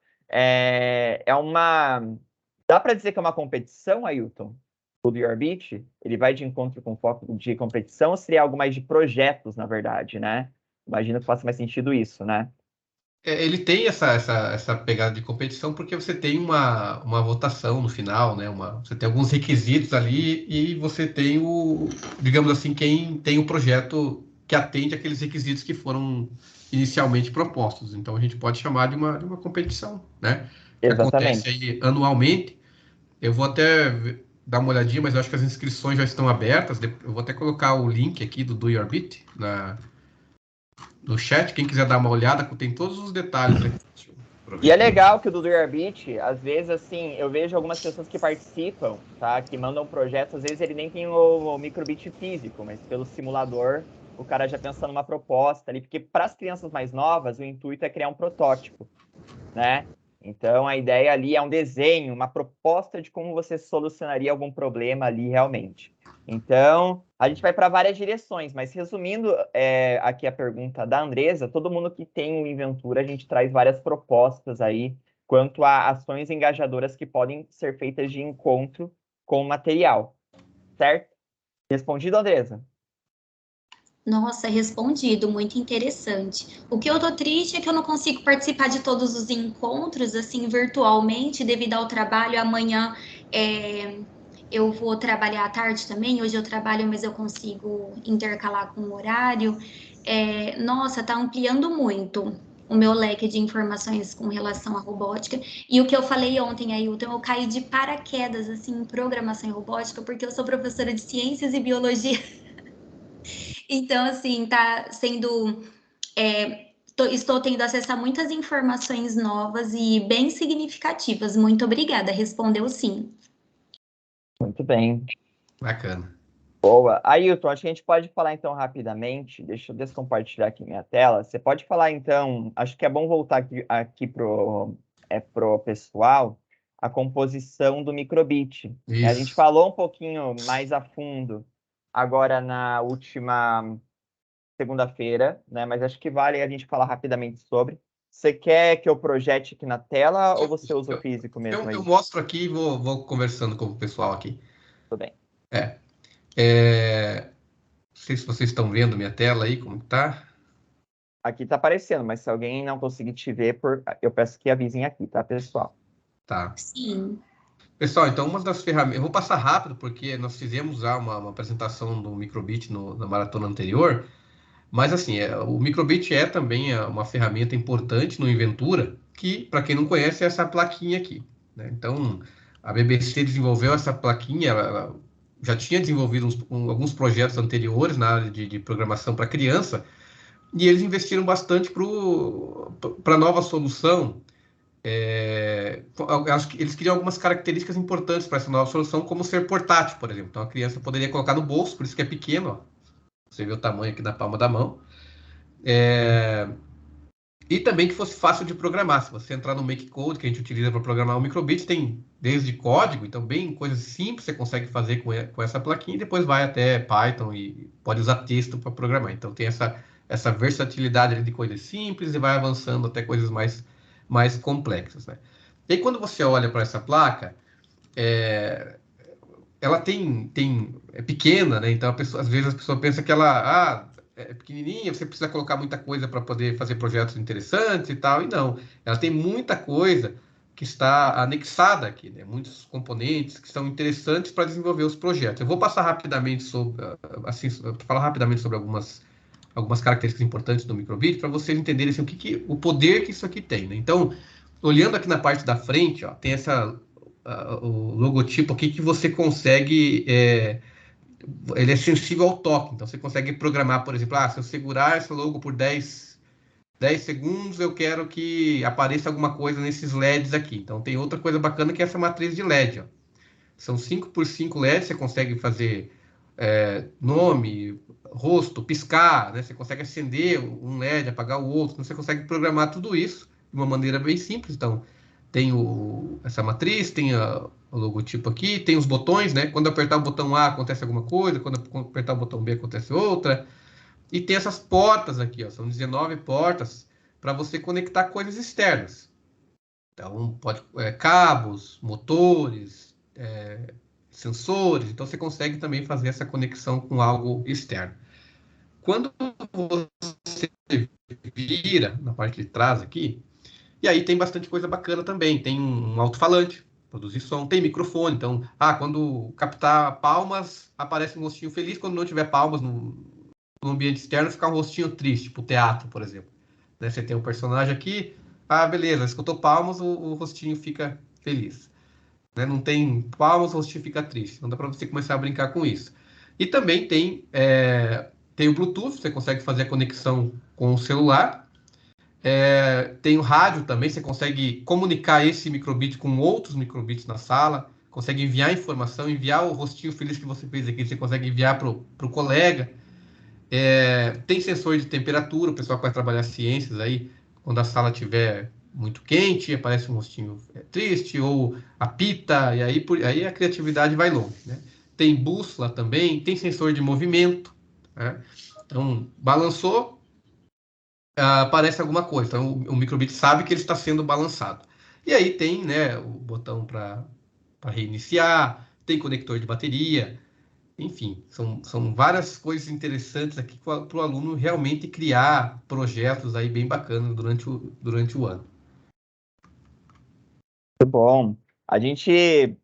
Dá para dizer que é uma competição, Ailton? O Do Your Bit? Ele vai de encontro com foco de competição ou seria algo mais de projetos, na verdade, né? Imagino que faça mais sentido isso, né? Ele tem essa pegada de competição porque você tem uma votação no final, né? Você tem alguns requisitos ali e você tem digamos assim, quem tem o projeto que atende aqueles requisitos que foram inicialmente propostos. Então a gente pode chamar de uma competição, né? Que acontece Exatamente. aí anualmente. Eu vou até dar uma olhadinha, mas eu acho que as inscrições já estão abertas. Eu vou até colocar o link aqui do Your Bit no chat, quem quiser dar uma olhada, tem todos os detalhes aqui. E é legal que o do Your Bit, às vezes, assim, eu vejo algumas pessoas que participam, tá? Que mandam projetos, às vezes ele nem tem o microbit físico, mas pelo simulador o cara já pensa numa proposta ali, porque para as crianças mais novas, o intuito é criar um protótipo, né? Então a ideia ali é um desenho, uma proposta de como você solucionaria algum problema ali realmente. Então, a gente vai para várias direções, mas resumindo aqui a pergunta da Andresa, todo mundo que tem o Inventura, a gente traz várias propostas aí quanto a ações engajadoras que podem ser feitas de encontro com o material, certo? Respondido, Andresa? Nossa, respondido, muito interessante. O que eu tô triste é que eu não consigo participar de todos os encontros, assim, virtualmente, devido ao trabalho. Amanhã eu vou trabalhar à tarde também. Hoje eu trabalho, mas eu consigo intercalar com o horário. Nossa, tá ampliando muito o meu leque de informações com relação à robótica. E o que eu falei ontem, Ailton, eu caí de paraquedas, assim, em programação e robótica, porque eu sou professora de ciências e biologia. Então, assim, tá sendo. Estou tendo acesso a muitas informações novas e bem significativas. Muito obrigada. Respondeu sim. Muito bem. Bacana. Boa. Ailton, acho que a gente pode falar então rapidamente. Deixa eu descompartilhar aqui minha tela. Você pode falar então, acho que é bom voltar aqui pro pessoal, a composição do microbit. A gente Isso. falou um pouquinho mais a fundo agora na última segunda-feira, né? Mas acho que vale a gente falar rapidamente sobre. Você quer que eu projete aqui na tela ou você usa o físico mesmo Eu aí? mostro aqui e vou conversando com o pessoal aqui. Tudo bem. Não sei se vocês estão vendo minha tela aí, como tá. Aqui tá aparecendo, mas se alguém não conseguir te ver, eu peço que avisem aqui, tá, pessoal? Tá. Sim. Pessoal, então uma das ferramentas... Eu vou passar rápido, porque nós fizemos já uma apresentação do Microbit na maratona anterior, mas assim, o Microbit é também uma ferramenta importante no Inventura, que, para quem não conhece, é essa plaquinha aqui, né? Então, a BBC desenvolveu essa plaquinha, ela já tinha desenvolvido alguns projetos anteriores na área de programação para criança, e eles investiram bastante para a nova solução. Acho que eles queriam algumas características importantes para essa nova solução, como ser portátil, por exemplo. Então, a criança poderia colocar no bolso, por isso que é pequeno, ó. Você vê o tamanho aqui na palma da mão. E também que fosse fácil de programar. Se você entrar no MakeCode, que a gente utiliza para programar o Microbit, tem desde código, então bem coisas simples você consegue fazer com essa plaquinha, e depois vai até Python e pode usar texto para programar. Então tem essa versatilidade ali de coisas simples e vai avançando até coisas mais complexas, né? E aí, quando você olha para essa placa, ela é pequena, né? Então às vezes a pessoa pensa que ela é pequenininha, você precisa colocar muita coisa para poder fazer projetos interessantes e tal, e não. Ela tem muita coisa que está anexada aqui, né? Muitos componentes que são interessantes para desenvolver os projetos. Eu vou passar rapidamente falar rapidamente sobre algumas características importantes do Microbit para vocês entenderem assim, o poder que isso aqui tem, né? Então, olhando aqui na parte da frente, ó, tem o logotipo aqui que você consegue ele é sensível ao toque, então você consegue programar, por exemplo, se eu segurar esse logo por 10 segundos, eu quero que apareça alguma coisa nesses LEDs aqui. Então tem outra coisa bacana que é essa matriz de LED, ó. São 5x5 LEDs, você consegue fazer nome, rosto, piscar, né? Você consegue acender um LED, apagar o outro, então você consegue programar tudo isso de uma maneira bem simples. Então, tem essa matriz, tem o logotipo aqui, tem os botões, né? Quando eu apertar o botão A acontece alguma coisa, quando eu apertar o botão B acontece outra. E tem essas portas aqui, ó, são 19 portas para você conectar coisas externas. Então, pode cabos, motores, sensores. Então, você consegue também fazer essa conexão com algo externo. Quando você vira na parte de trás aqui, e aí tem bastante coisa bacana também. Tem um alto-falante, produzir som, tem microfone. Então, quando captar palmas, aparece um rostinho feliz. Quando não tiver palmas no ambiente externo, fica um rostinho triste, tipo teatro, por exemplo. Né? Você tem um personagem aqui, beleza, escutou palmas, o rostinho fica feliz. Né? Não tem palmas, o rostinho fica triste. Então dá para você começar a brincar com isso. E também tem o Bluetooth, você consegue fazer a conexão com o celular. Tem o rádio também, você consegue comunicar esse microbit com outros microbits na sala, consegue enviar informação, enviar o rostinho feliz que você fez aqui, você consegue enviar para o colega. Tem sensor de temperatura, o pessoal que vai trabalhar ciências aí, quando a sala estiver muito quente, aparece um rostinho triste, ou apita, e aí a criatividade vai longe, né? Tem bússola também, tem sensor de movimento, né? Então, balançou, aparece alguma coisa. Então, o microbit sabe que ele está sendo balançado. E aí tem, né, o botão para reiniciar, tem conector de bateria, enfim, são várias coisas interessantes aqui para o aluno realmente criar projetos aí bem bacanas durante o ano. Muito bom. A gente,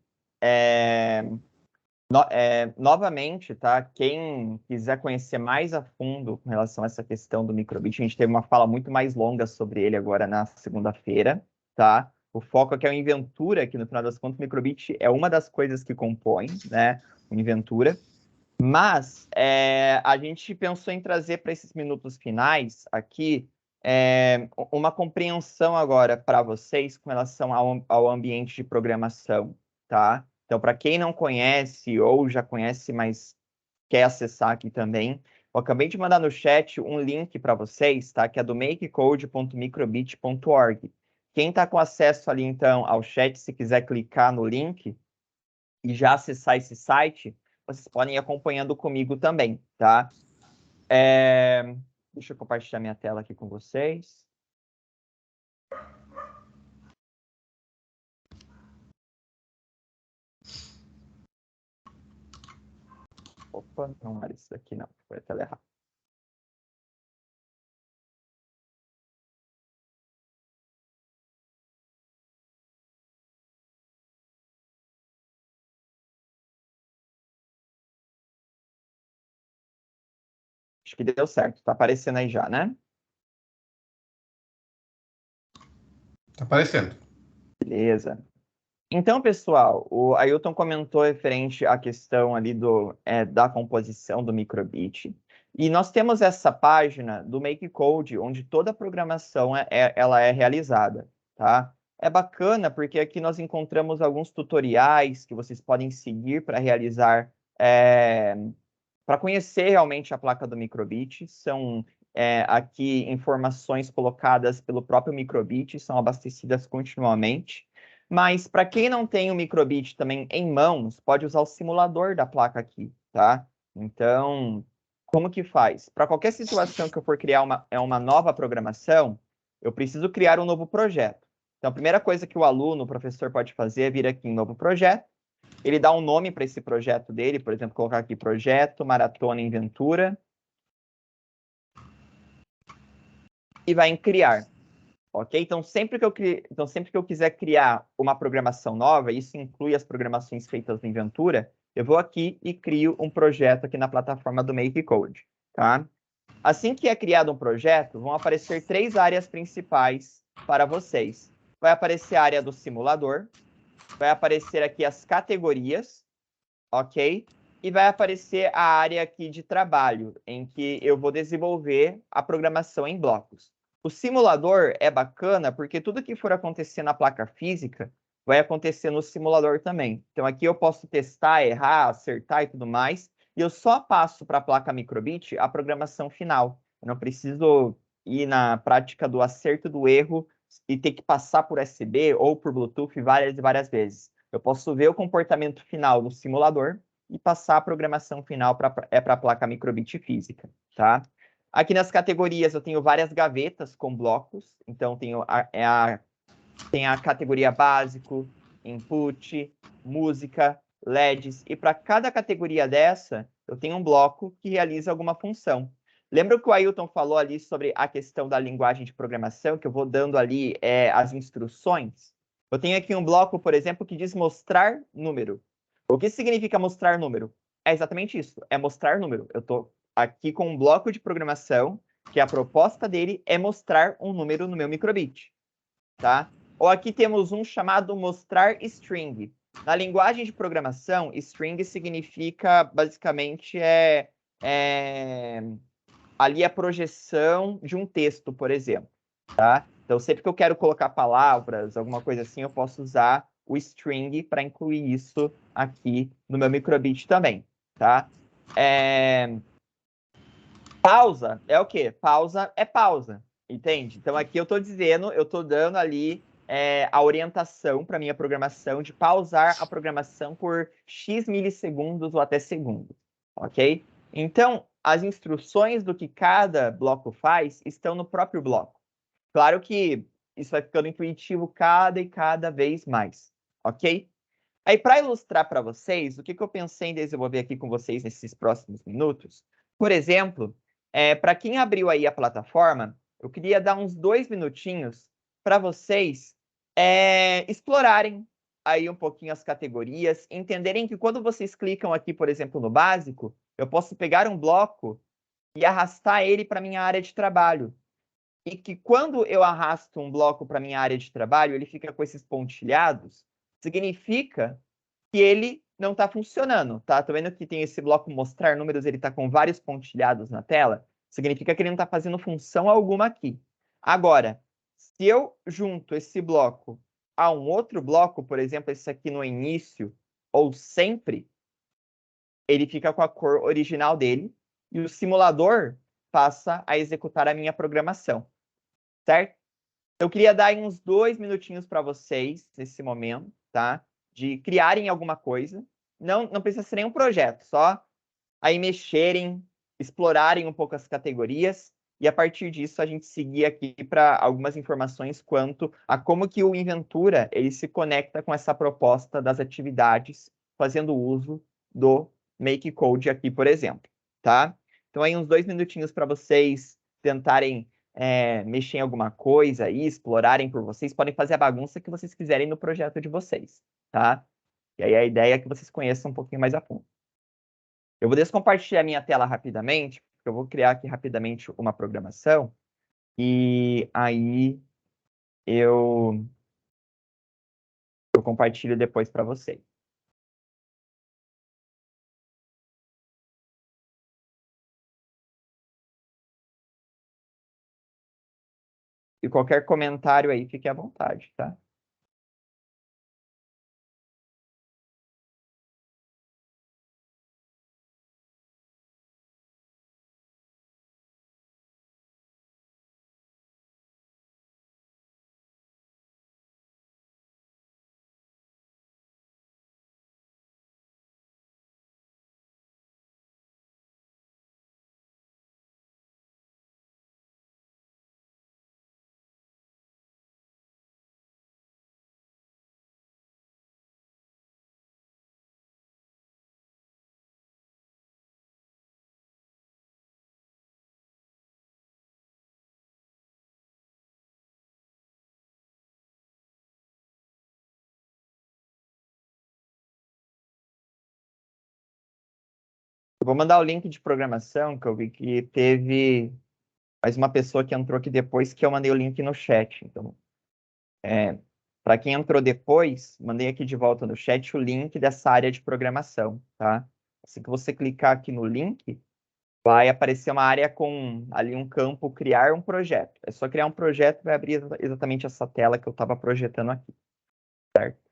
novamente, tá? Quem quiser conhecer mais a fundo com relação a essa questão do microbit, a gente teve uma fala muito mais longa sobre ele agora na segunda-feira, tá? O foco aqui é o Inventura, que no final das contas o microbit é uma das coisas que compõe, né, o Inventura. Mas a gente pensou em trazer para esses minutos finais aqui uma compreensão agora para vocês com relação ao ambiente de programação, tá? Então, para quem não conhece ou já conhece, mas quer acessar aqui também, eu acabei de mandar no chat um link para vocês, tá? Que é do makecode.microbit.org. Quem está com acesso ali, então, ao chat, se quiser clicar no link e já acessar esse site, vocês podem ir acompanhando comigo também, tá? Deixa eu compartilhar minha tela aqui com vocês. Opa, não era isso daqui, não. Foi a tela errada. Acho que deu certo. Tá aparecendo aí já, né? Tá aparecendo. Beleza. Então, pessoal, o Ailton comentou referente à questão ali da composição do microbit. E nós temos essa página do MakeCode, onde toda a programação ela é realizada, tá? É bacana porque aqui nós encontramos alguns tutoriais que vocês podem seguir para realizar, para conhecer realmente a placa do microbit. São aqui informações colocadas pelo próprio microbit, são abastecidas continuamente. Mas para quem não tem o microbit também em mãos, pode usar o simulador da placa aqui, tá? Então, como que faz? Para qualquer situação que eu for criar uma nova programação, eu preciso criar um novo projeto. Então, a primeira coisa que o professor pode fazer é vir aqui em novo projeto, ele dá um nome para esse projeto dele, por exemplo, colocar aqui Projeto Maratona Inventura, e vai em Criar. Ok? Então, sempre que eu quiser criar uma programação nova, isso inclui as programações feitas no Inventura, eu vou aqui e crio um projeto aqui na plataforma do MakeCode, tá? Assim que é criado um projeto, vão aparecer 3 áreas principais para vocês. Vai aparecer a área do simulador, vai aparecer aqui as categorias, ok? E vai aparecer a área aqui de trabalho, em que eu vou desenvolver a programação em blocos. O simulador é bacana porque tudo que for acontecer na placa física vai acontecer no simulador também. Então, aqui eu posso testar, errar, acertar e tudo mais. e eu só passo para a placa microbit a programação final. Eu não preciso ir na prática do acerto do erro e ter que passar por USB ou por Bluetooth várias e várias vezes. Eu posso ver o comportamento final no simulador e passar a programação final para a placa microbit física, tá? Aqui nas categorias eu tenho várias gavetas com blocos, então tem a categoria básico, input, música, LEDs, e para cada categoria dessa, eu tenho um bloco que realiza alguma função. Lembra que o Ailton falou ali sobre a questão da linguagem de programação, que eu vou dando ali as instruções? Eu tenho aqui um bloco, por exemplo, que diz mostrar número. O que significa mostrar número? É exatamente isso, é mostrar número. Eu estou aqui com um bloco de programação, que a proposta dele é mostrar um número no meu microbit, tá? Ou aqui temos um chamado mostrar string. Na linguagem de programação, string significa, basicamente, ali a projeção de um texto, por exemplo, tá? Então, sempre que eu quero colocar palavras, alguma coisa assim, eu posso usar o string para incluir isso aqui no meu microbit também, tá? Pausa é o quê? Pausa é pausa, entende? Então, aqui eu estou dizendo, eu estou dando ali a orientação para minha programação de pausar a programação por X milissegundos ou até segundos, ok? Então, as instruções do que cada bloco faz estão no próprio bloco. Claro que isso vai ficando intuitivo cada vez mais, ok? Aí, para ilustrar para vocês, o que eu pensei em desenvolver aqui com vocês nesses próximos minutos, por exemplo, para quem abriu aí a plataforma, eu queria dar uns 2 minutinhos para vocês explorarem aí um pouquinho as categorias, entenderem que quando vocês clicam aqui, por exemplo, no básico, eu posso pegar um bloco e arrastar ele para minha área de trabalho. E que quando eu arrasto um bloco para minha área de trabalho, ele fica com esses pontilhados, significa que ele não está funcionando, tá? Tô vendo que tem esse bloco mostrar números, ele está com vários pontilhados na tela, significa que ele não está fazendo função alguma aqui. Agora, se eu junto esse bloco a um outro bloco, por exemplo, esse aqui no início, ou sempre, ele fica com a cor original dele, e o simulador passa a executar a minha programação, certo? Eu queria dar aí uns 2 minutinhos para vocês, nesse momento, tá? De criarem alguma coisa. Não precisa ser nenhum projeto, só aí mexerem, explorarem um pouco as categorias, e a partir disso a gente seguir aqui para algumas informações quanto a como que o Inventura ele se conecta com essa proposta das atividades, fazendo uso do Make Code aqui, por exemplo, tá? Então aí uns 2 minutinhos para vocês tentarem mexer em alguma coisa aí, explorarem por vocês, podem fazer a bagunça que vocês quiserem no projeto de vocês, tá? E aí a ideia é que vocês conheçam um pouquinho mais a fundo. Eu vou descompartilhar minha tela rapidamente, porque eu vou criar aqui rapidamente uma programação, e aí eu compartilho depois para vocês. E qualquer comentário aí, fique à vontade, tá? Eu vou mandar o link de programação, que eu vi que teve mais uma pessoa que entrou aqui depois, que eu mandei o link no chat. Então, para quem entrou depois, mandei aqui de volta no chat o link dessa área de programação, tá? Assim que você clicar aqui no link, vai aparecer uma área com ali um campo criar um projeto. É só criar um projeto e vai abrir exatamente essa tela que eu estava projetando aqui, certo?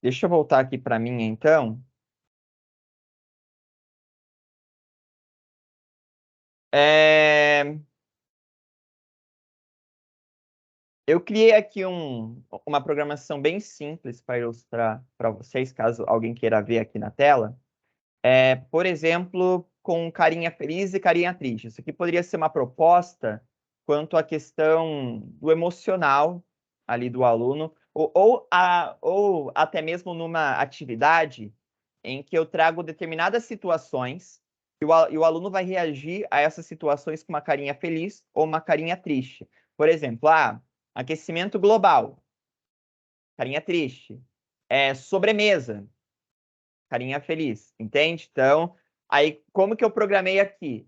Deixa eu voltar aqui para mim, então. Eu criei aqui uma programação bem simples para ilustrar para vocês, caso alguém queira ver aqui na tela. Por exemplo, com carinha feliz e carinha triste. Isso aqui poderia ser uma proposta quanto à questão do emocional ali do aluno, ou até mesmo numa atividade em que eu trago determinadas situações e o aluno vai reagir a essas situações com uma carinha feliz ou uma carinha triste. Por exemplo, aquecimento global, carinha triste. Sobremesa, carinha feliz, entende? Então, aí, como que eu programei aqui?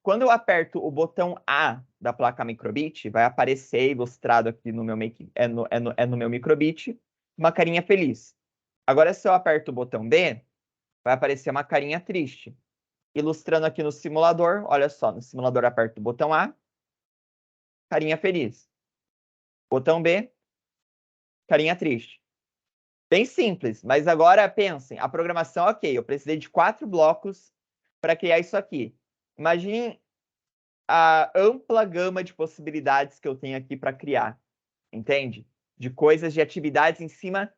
Quando eu aperto o botão A da placa microbit, vai aparecer ilustrado aqui no meu no meu microbit, uma carinha feliz. Agora, se eu aperto o botão B, vai aparecer uma carinha triste. Ilustrando aqui no simulador, olha só, no simulador aperto o botão A, carinha feliz. Botão B, carinha triste. Bem simples, mas agora pensem, a programação, ok, eu precisei de 4 blocos para criar isso aqui. Imaginem a ampla gama de possibilidades que eu tenho aqui para criar, entende? De coisas, de atividades em cima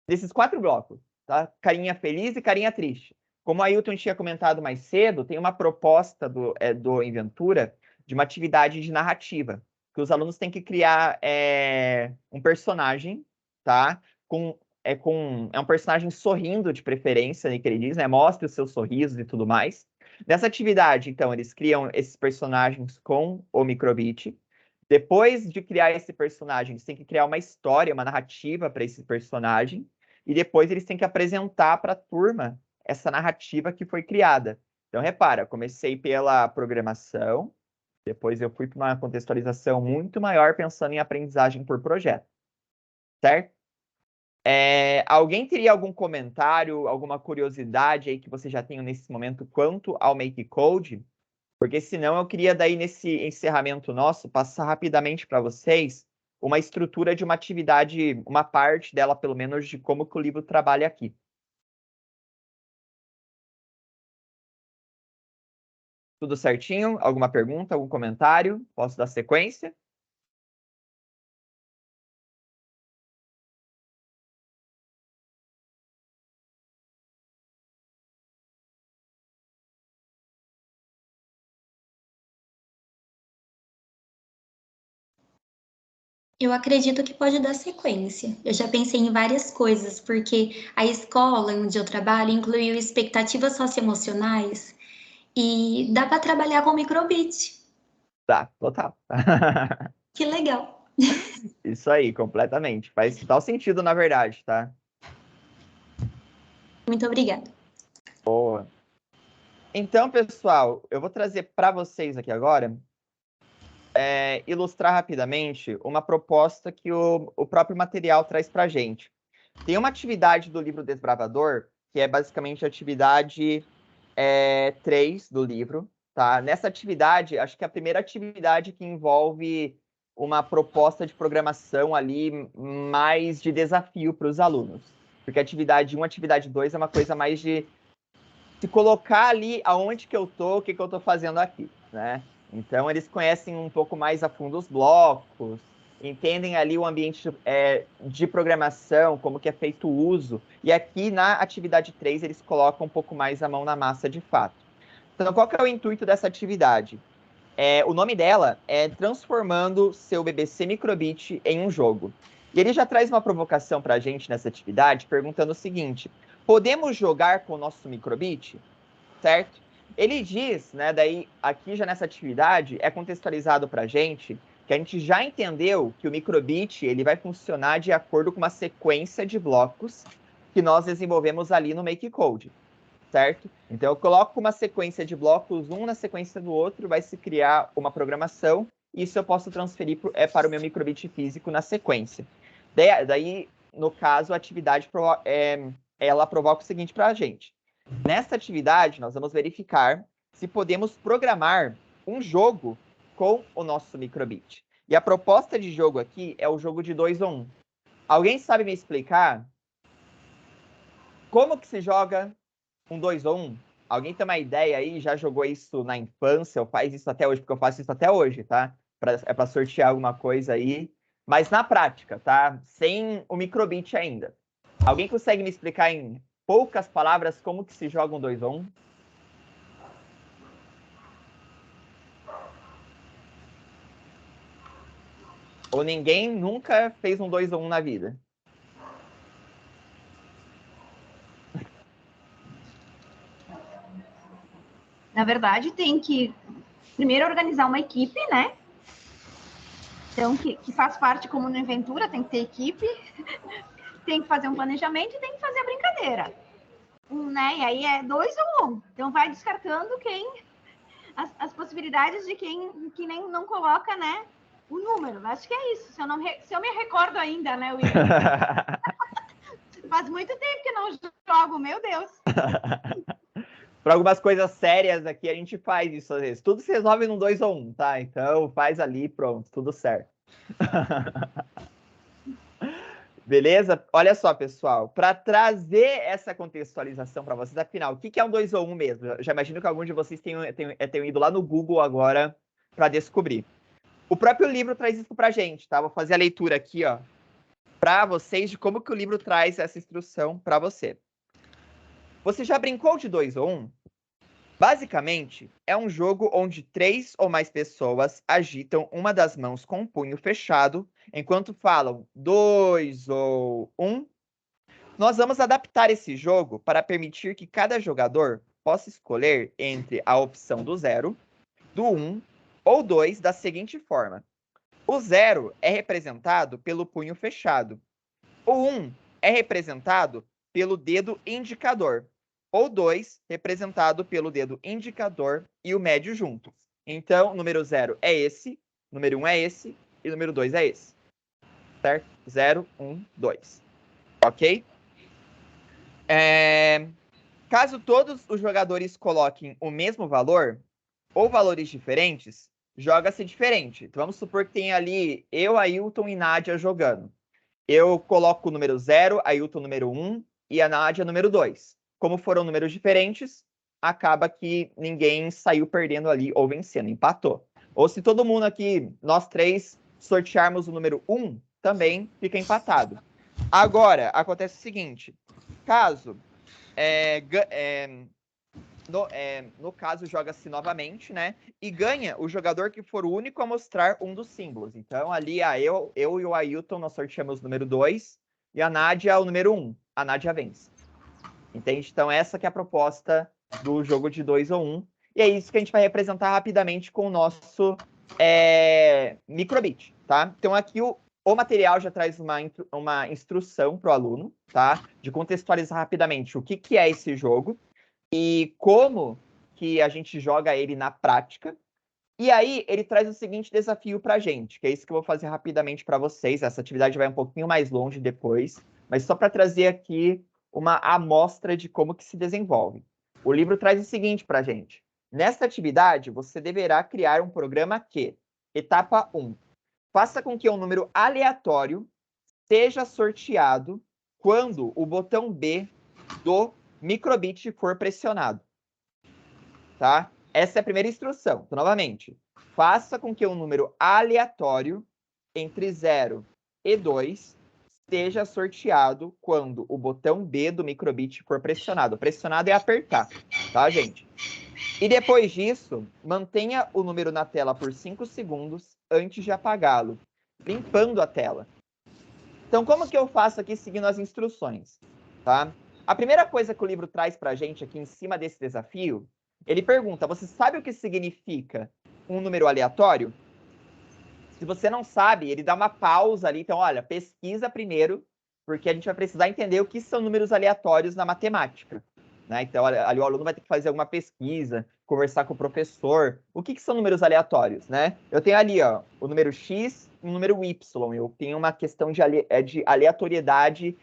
desses 4 blocos, tá? Carinha feliz e carinha triste. Como a Ailton tinha comentado mais cedo, tem uma proposta do Inventura de uma atividade de narrativa, que os alunos têm que criar um personagem, tá? É um personagem sorrindo de preferência, né, que ele diz, né? Mostre os seus sorrisos e tudo mais. Nessa atividade, então, eles criam esses personagens com o microbit. Depois de criar esse personagem, eles têm que criar uma história, uma narrativa para esse personagem. E depois eles têm que apresentar para a turma essa narrativa que foi criada. Então, repara, comecei pela programação, depois eu fui para uma contextualização muito maior, pensando em aprendizagem por projeto. Certo? Alguém teria algum comentário, alguma curiosidade aí que você já tenha nesse momento quanto ao Make Code? Porque senão eu queria daí nesse encerramento nosso passar rapidamente para vocês uma estrutura de uma atividade, uma parte dela pelo menos de como que o livro trabalha aqui. Tudo certinho? Alguma pergunta, algum comentário? Posso dar sequência? Eu acredito que pode dar sequência. Eu já pensei em várias coisas, porque a escola onde eu trabalho incluiu expectativas socioemocionais e dá para trabalhar com microbit. Tá, total. Que legal. Isso aí, completamente. Faz total sentido, na verdade, tá? Muito obrigada. Boa. Então, pessoal, eu vou trazer para vocês aqui agora ilustrar rapidamente uma proposta que o próprio material traz para a gente. Tem uma atividade do livro Desbravador, que é basicamente a atividade 3 do livro, tá? Nessa atividade, acho que é a primeira atividade que envolve uma proposta de programação ali mais de desafio para os alunos. Porque a atividade 1, a atividade 2 é uma coisa mais de se colocar ali aonde que eu tô, o que que eu tô fazendo aqui, né? Então, eles conhecem um pouco mais a fundo os blocos, entendem ali o ambiente de programação, como que é feito o uso. E aqui, na atividade 3, eles colocam um pouco mais a mão na massa de fato. Então, qual que é o intuito dessa atividade? O nome dela é Transformando Seu BBC Microbit em um Jogo. E ele já traz uma provocação para a gente nessa atividade, perguntando o seguinte: podemos jogar com o nosso microbit? Certo? Ele diz, né, daí aqui já nessa atividade, é contextualizado para a gente que a gente já entendeu que o microbit ele vai funcionar de acordo com uma sequência de blocos que nós desenvolvemos ali no Make Code, certo? Então eu coloco uma sequência de blocos, um na sequência do outro, vai se criar uma programação, e isso eu posso transferir para o meu microbit físico na sequência. Daí no caso, a atividade ela provoca o seguinte para a gente. Nesta atividade, nós vamos verificar se podemos programar um jogo com o nosso microbit. E a proposta de jogo aqui é o jogo de 2 ou 1. Alguém sabe me explicar Como que se joga um 2 ou 1? Alguém tem uma ideia aí? Já jogou isso na infância ou faz isso até hoje? Porque eu faço isso até hoje, tá? É para sortear alguma coisa aí. Mas na prática, tá? Sem o microbit ainda. Alguém consegue me explicar em poucas palavras como que se joga um 2 ou 1? Ou ninguém nunca fez um 2 ou 1 na vida? Na verdade, tem que primeiro organizar uma equipe, né? Então, que faz parte como no Inventura, tem que ter equipe, tem que fazer um planejamento e tem que fazer a brincadeira. Né? E aí é 2 ou 1. Então, vai descartando as possibilidades de quem que nem não coloca, né, o número. Acho que é isso. Se eu me recordo ainda, né, Will? Faz muito tempo que não jogo, meu Deus. Para algumas coisas sérias aqui, a gente faz isso às vezes. Tudo se resolve num 2 ou 1, tá? Então, faz ali, pronto, tudo certo. Beleza? Olha só, pessoal, para trazer essa contextualização para vocês, afinal, o que é um 2 ou 1 mesmo? Eu já imagino que alguns de vocês tenham ido lá no Google agora para descobrir. O próprio livro traz isso para a gente, tá? Vou fazer a leitura aqui, ó, para vocês de como que o livro traz essa instrução para você. Você já brincou de 2 ou 1? Basicamente, é um jogo onde 3 ou mais pessoas agitam uma das mãos com o punho fechado enquanto falam 2 ou 1. Nós vamos adaptar esse jogo para permitir que cada jogador possa escolher entre a opção do 0, do 1 ou 2 da seguinte forma. O 0 é representado pelo punho fechado. O 1 é representado pelo dedo indicador. Ou 2, representado pelo dedo indicador e o médio juntos. Então, número 0 é esse, número 1 é esse e número 2 é esse. Certo? 0, 1, 2. Ok? Caso todos os jogadores coloquem o mesmo valor, ou valores diferentes, joga-se diferente. Então, vamos supor que tem ali eu, Ailton e Nádia jogando. Eu coloco o número 0, Ailton o número 1 e a Nádia o número 2. Como foram números diferentes, acaba que ninguém saiu perdendo ali ou vencendo, empatou. Ou se todo mundo aqui, nós três, sortearmos o número 1, também fica empatado. Agora, acontece o seguinte, caso no caso, joga-se novamente, né? E ganha o jogador que for o único a mostrar um dos símbolos. Então, ali, eu e o Ailton, nós sorteamos o número 2 e a Nádia o número 1. A Nádia vence. Entende? Então, essa que é a proposta do jogo de 2 ou 1. E é isso que a gente vai representar rapidamente com o nosso microbit, tá? Então, aqui o material já traz uma instrução para o aluno, tá? De contextualizar rapidamente o que é esse jogo e como que a gente joga ele na prática. E aí, ele traz o seguinte desafio para a gente, que é isso que eu vou fazer rapidamente para vocês. Essa atividade vai um pouquinho mais longe depois, mas só para trazer aqui uma amostra de como que se desenvolve. O livro traz o seguinte para a gente. Nesta atividade, você deverá criar um programa que, etapa 1, faça com que um número aleatório seja sorteado quando o botão B do microbit for pressionado. Tá? Essa é a primeira instrução. Então, novamente, faça com que um número aleatório entre 0 e 2 seja sorteado quando o botão B do microbit for pressionado. Pressionado é apertar, tá, gente? E depois disso, mantenha o número na tela por 5 segundos antes de apagá-lo, limpando a tela. Então, como que eu faço aqui seguindo as instruções? Tá? A primeira coisa que o livro traz para a gente aqui em cima desse desafio, ele pergunta, você sabe o que significa um número aleatório? Se você não sabe, ele dá uma pausa ali. Então, olha, pesquisa primeiro, porque a gente vai precisar entender o que são números aleatórios na matemática. Né? Então, ali o aluno vai ter que fazer alguma pesquisa, conversar com o professor. O que são números aleatórios? Né? Eu tenho ali ó, o número x e o número y. Eu tenho uma questão de aleatoriedade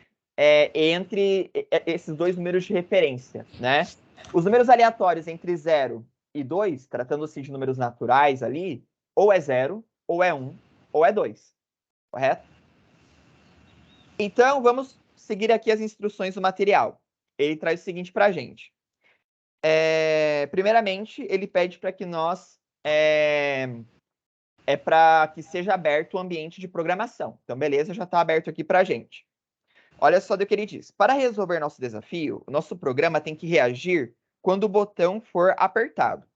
entre esses dois números de referência. Né? Os números aleatórios entre 0 e 2, tratando-se de números naturais ali, ou é 0, ou é 1, ou é 2. Correto? Então, vamos seguir aqui as instruções do material. ele traz o seguinte para a gente. Primeiramente, ele pede para que nós... para que seja aberto o ambiente de programação. Então, beleza, já está aberto aqui para a gente. Olha só do que ele diz. Para resolver nosso desafio, o nosso programa tem que reagir quando o botão for apertado.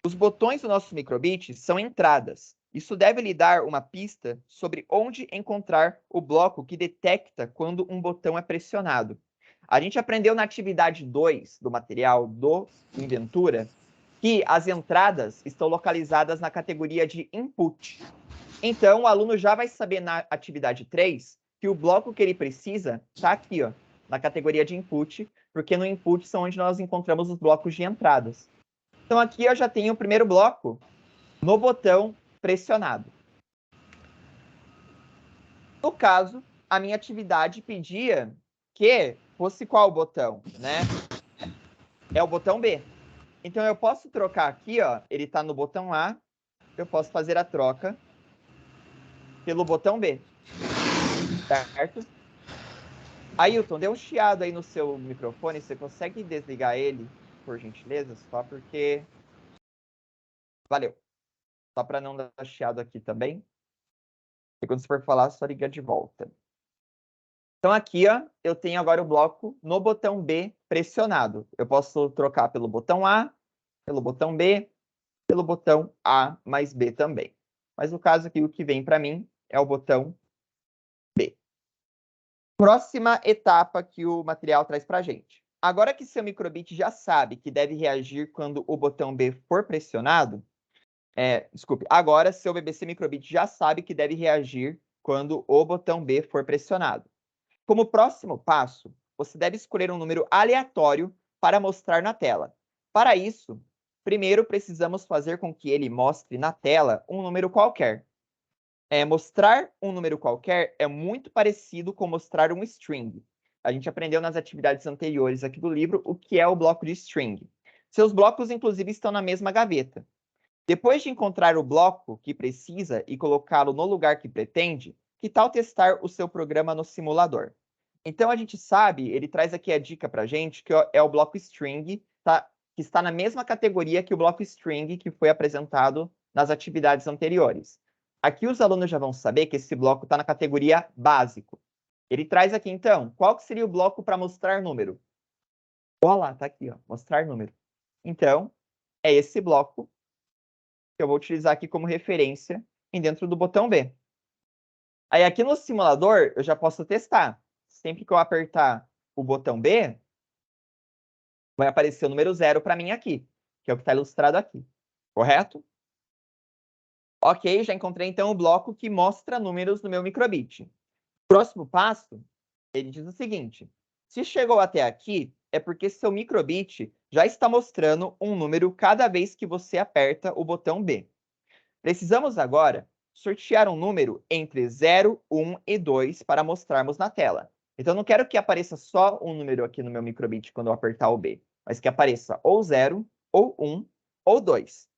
Os botões do nosso microbit são entradas. Isso deve lhe dar uma pista sobre onde encontrar o bloco que detecta quando um botão é pressionado. A gente aprendeu na atividade 2 do material do Inventura que as entradas estão localizadas na categoria de input. Então, o aluno já vai saber na atividade 3 que o bloco que ele precisa está aqui, ó, na categoria de input, porque no input são onde nós encontramos os blocos de entradas. Então, aqui eu já tenho o primeiro bloco no botão pressionado. No caso, a minha atividade pedia que fosse qual botão, né? É o botão B. Então, eu posso trocar aqui, ó, ele está no botão A, eu posso fazer a troca pelo botão B. Certo? Ailton, deu um chiado aí no seu microfone, você consegue desligar ele, por gentileza? Só porque... Valeu. Só para não dar chiado aqui também. E quando você for falar, só liga de volta. Então, aqui, ó, eu tenho agora o bloco no botão B pressionado. Eu posso trocar pelo botão A, pelo botão B, pelo botão A mais B também. Mas no caso aqui, o que vem para mim é o botão B. Próxima etapa que o material traz para a gente. Agora que seu microbit já sabe que deve reagir quando o botão B for pressionado, agora seu BBC microbit já sabe que deve reagir quando o botão B for pressionado. Como próximo passo, você deve escolher um número aleatório para mostrar na tela. Para isso, primeiro precisamos fazer com que ele mostre na tela um número qualquer. Mostrar um número qualquer é muito parecido com mostrar um string. A gente aprendeu nas atividades anteriores aqui do livro o que é o bloco de string. Seus blocos, inclusive, estão na mesma gaveta. Depois de encontrar o bloco que precisa e colocá-lo no lugar que pretende, que tal testar o seu programa no simulador? Então, a gente sabe, ele traz aqui a dica para a gente, que é o bloco string, que está na mesma categoria que o bloco string que foi apresentado nas atividades anteriores. Aqui os alunos já vão saber que esse bloco está na categoria básico. Ele traz aqui, então, qual que seria o bloco para mostrar número? Olha lá, está aqui, ó, mostrar número. Então, é esse bloco que eu vou utilizar aqui como referência dentro do botão B. Aí aqui no simulador, eu já posso testar. Sempre que eu apertar o botão B, vai aparecer o número 0 para mim aqui, que é o que está ilustrado aqui. Correto? Ok, já encontrei então o bloco que mostra números no meu microbit. Próximo passo, ele diz o seguinte: se chegou até aqui, é porque seu microbit já está mostrando um número cada vez que você aperta o botão B. Precisamos agora sortear um número entre 0, 1 e 2 para mostrarmos na tela. Então, eu não quero que apareça só um número aqui no meu microbit quando eu apertar o B, mas que apareça ou 0, ou 1, ou 2.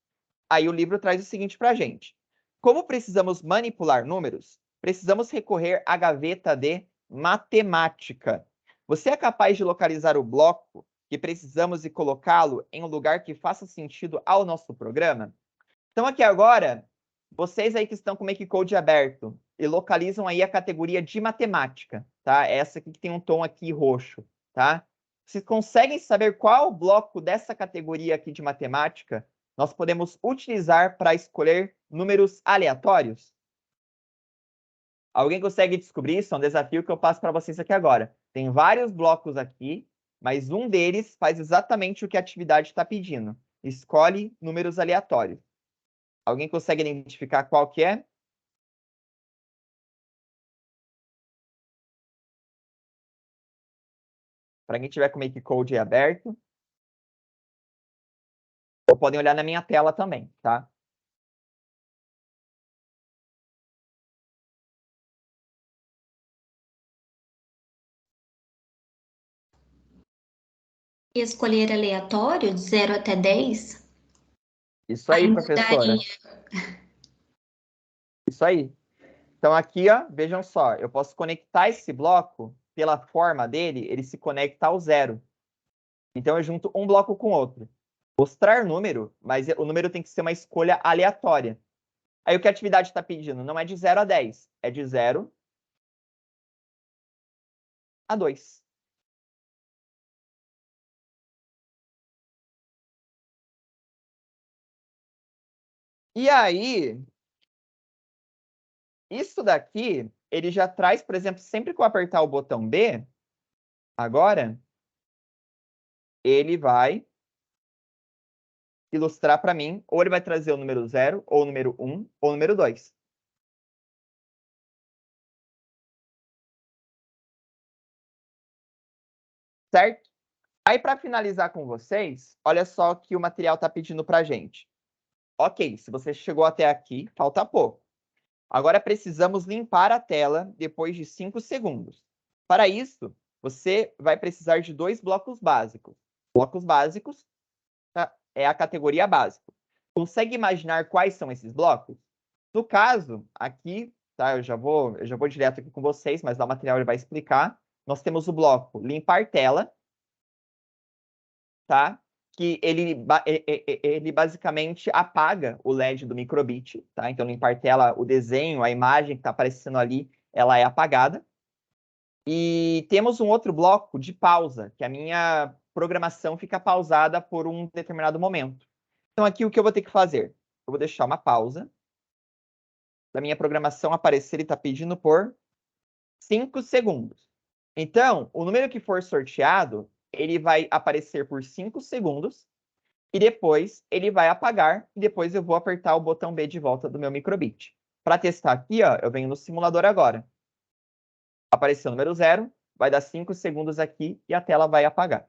Aí o livro traz o seguinte para a gente. Como precisamos manipular números, precisamos recorrer à gaveta de matemática. Você é capaz de localizar o bloco que precisamos e colocá-lo em um lugar que faça sentido ao nosso programa? Então, aqui agora, vocês aí que estão com o Makecode aberto e localizam aí a categoria de matemática, tá? Essa aqui que tem um tom aqui roxo, tá? Vocês conseguem saber qual bloco dessa categoria aqui de matemática nós podemos utilizar para escolher números aleatórios? Alguém consegue descobrir isso? É um desafio que eu passo para vocês aqui agora. Tem vários blocos aqui, mas um deles faz exatamente o que a atividade está pedindo. Escolhe números aleatórios. Alguém consegue identificar qual que é? Para quem tiver com o Makecode aberto. Ou podem olhar na minha tela também, tá? Escolher aleatório de 0 até 10? Isso aí, professora. Isso aí. Então, aqui, ó, vejam só, eu posso conectar esse bloco, pela forma dele, ele se conecta ao 0. Então, eu junto um bloco com outro. Mostrar número, mas o número tem que ser uma escolha aleatória. Aí, o que a atividade está pedindo? Não é de 0 a 10, é de 0 a 2. E aí, isso daqui, ele já traz, por exemplo, sempre que eu apertar o botão B, agora, ele vai ilustrar para mim, ou ele vai trazer o número 0, ou o número 1, ou o número 2. Certo? Aí, para finalizar com vocês, olha só o que o material está pedindo para a gente. Ok, se você chegou até aqui, falta pouco. Agora precisamos limpar a tela depois de 5 segundos. Para isso, você vai precisar de 2 blocos básicos. Blocos básicos, tá? É a categoria básico. Consegue imaginar quais são esses blocos? No caso, aqui, tá? Eu já vou direto aqui com vocês, mas lá o material ele vai explicar. Nós temos o bloco limpar tela, tá? Que ele basicamente apaga o LED do microbit, tá? Então, limpar tela, o desenho, a imagem que está aparecendo ali, ela é apagada. E temos um outro bloco de pausa, que a minha programação fica pausada por um determinado momento. Então, aqui o que eu vou ter que fazer? Eu vou deixar uma pausa. Da minha programação aparecer, ele está pedindo por 5 segundos. Então, o número que for sorteado, ele vai aparecer por 5 segundos, e depois ele vai apagar, e depois eu vou apertar o botão B de volta do meu microbit. Para testar aqui, ó, eu venho no simulador agora. Apareceu o número 0, vai dar 5 segundos aqui e a tela vai apagar.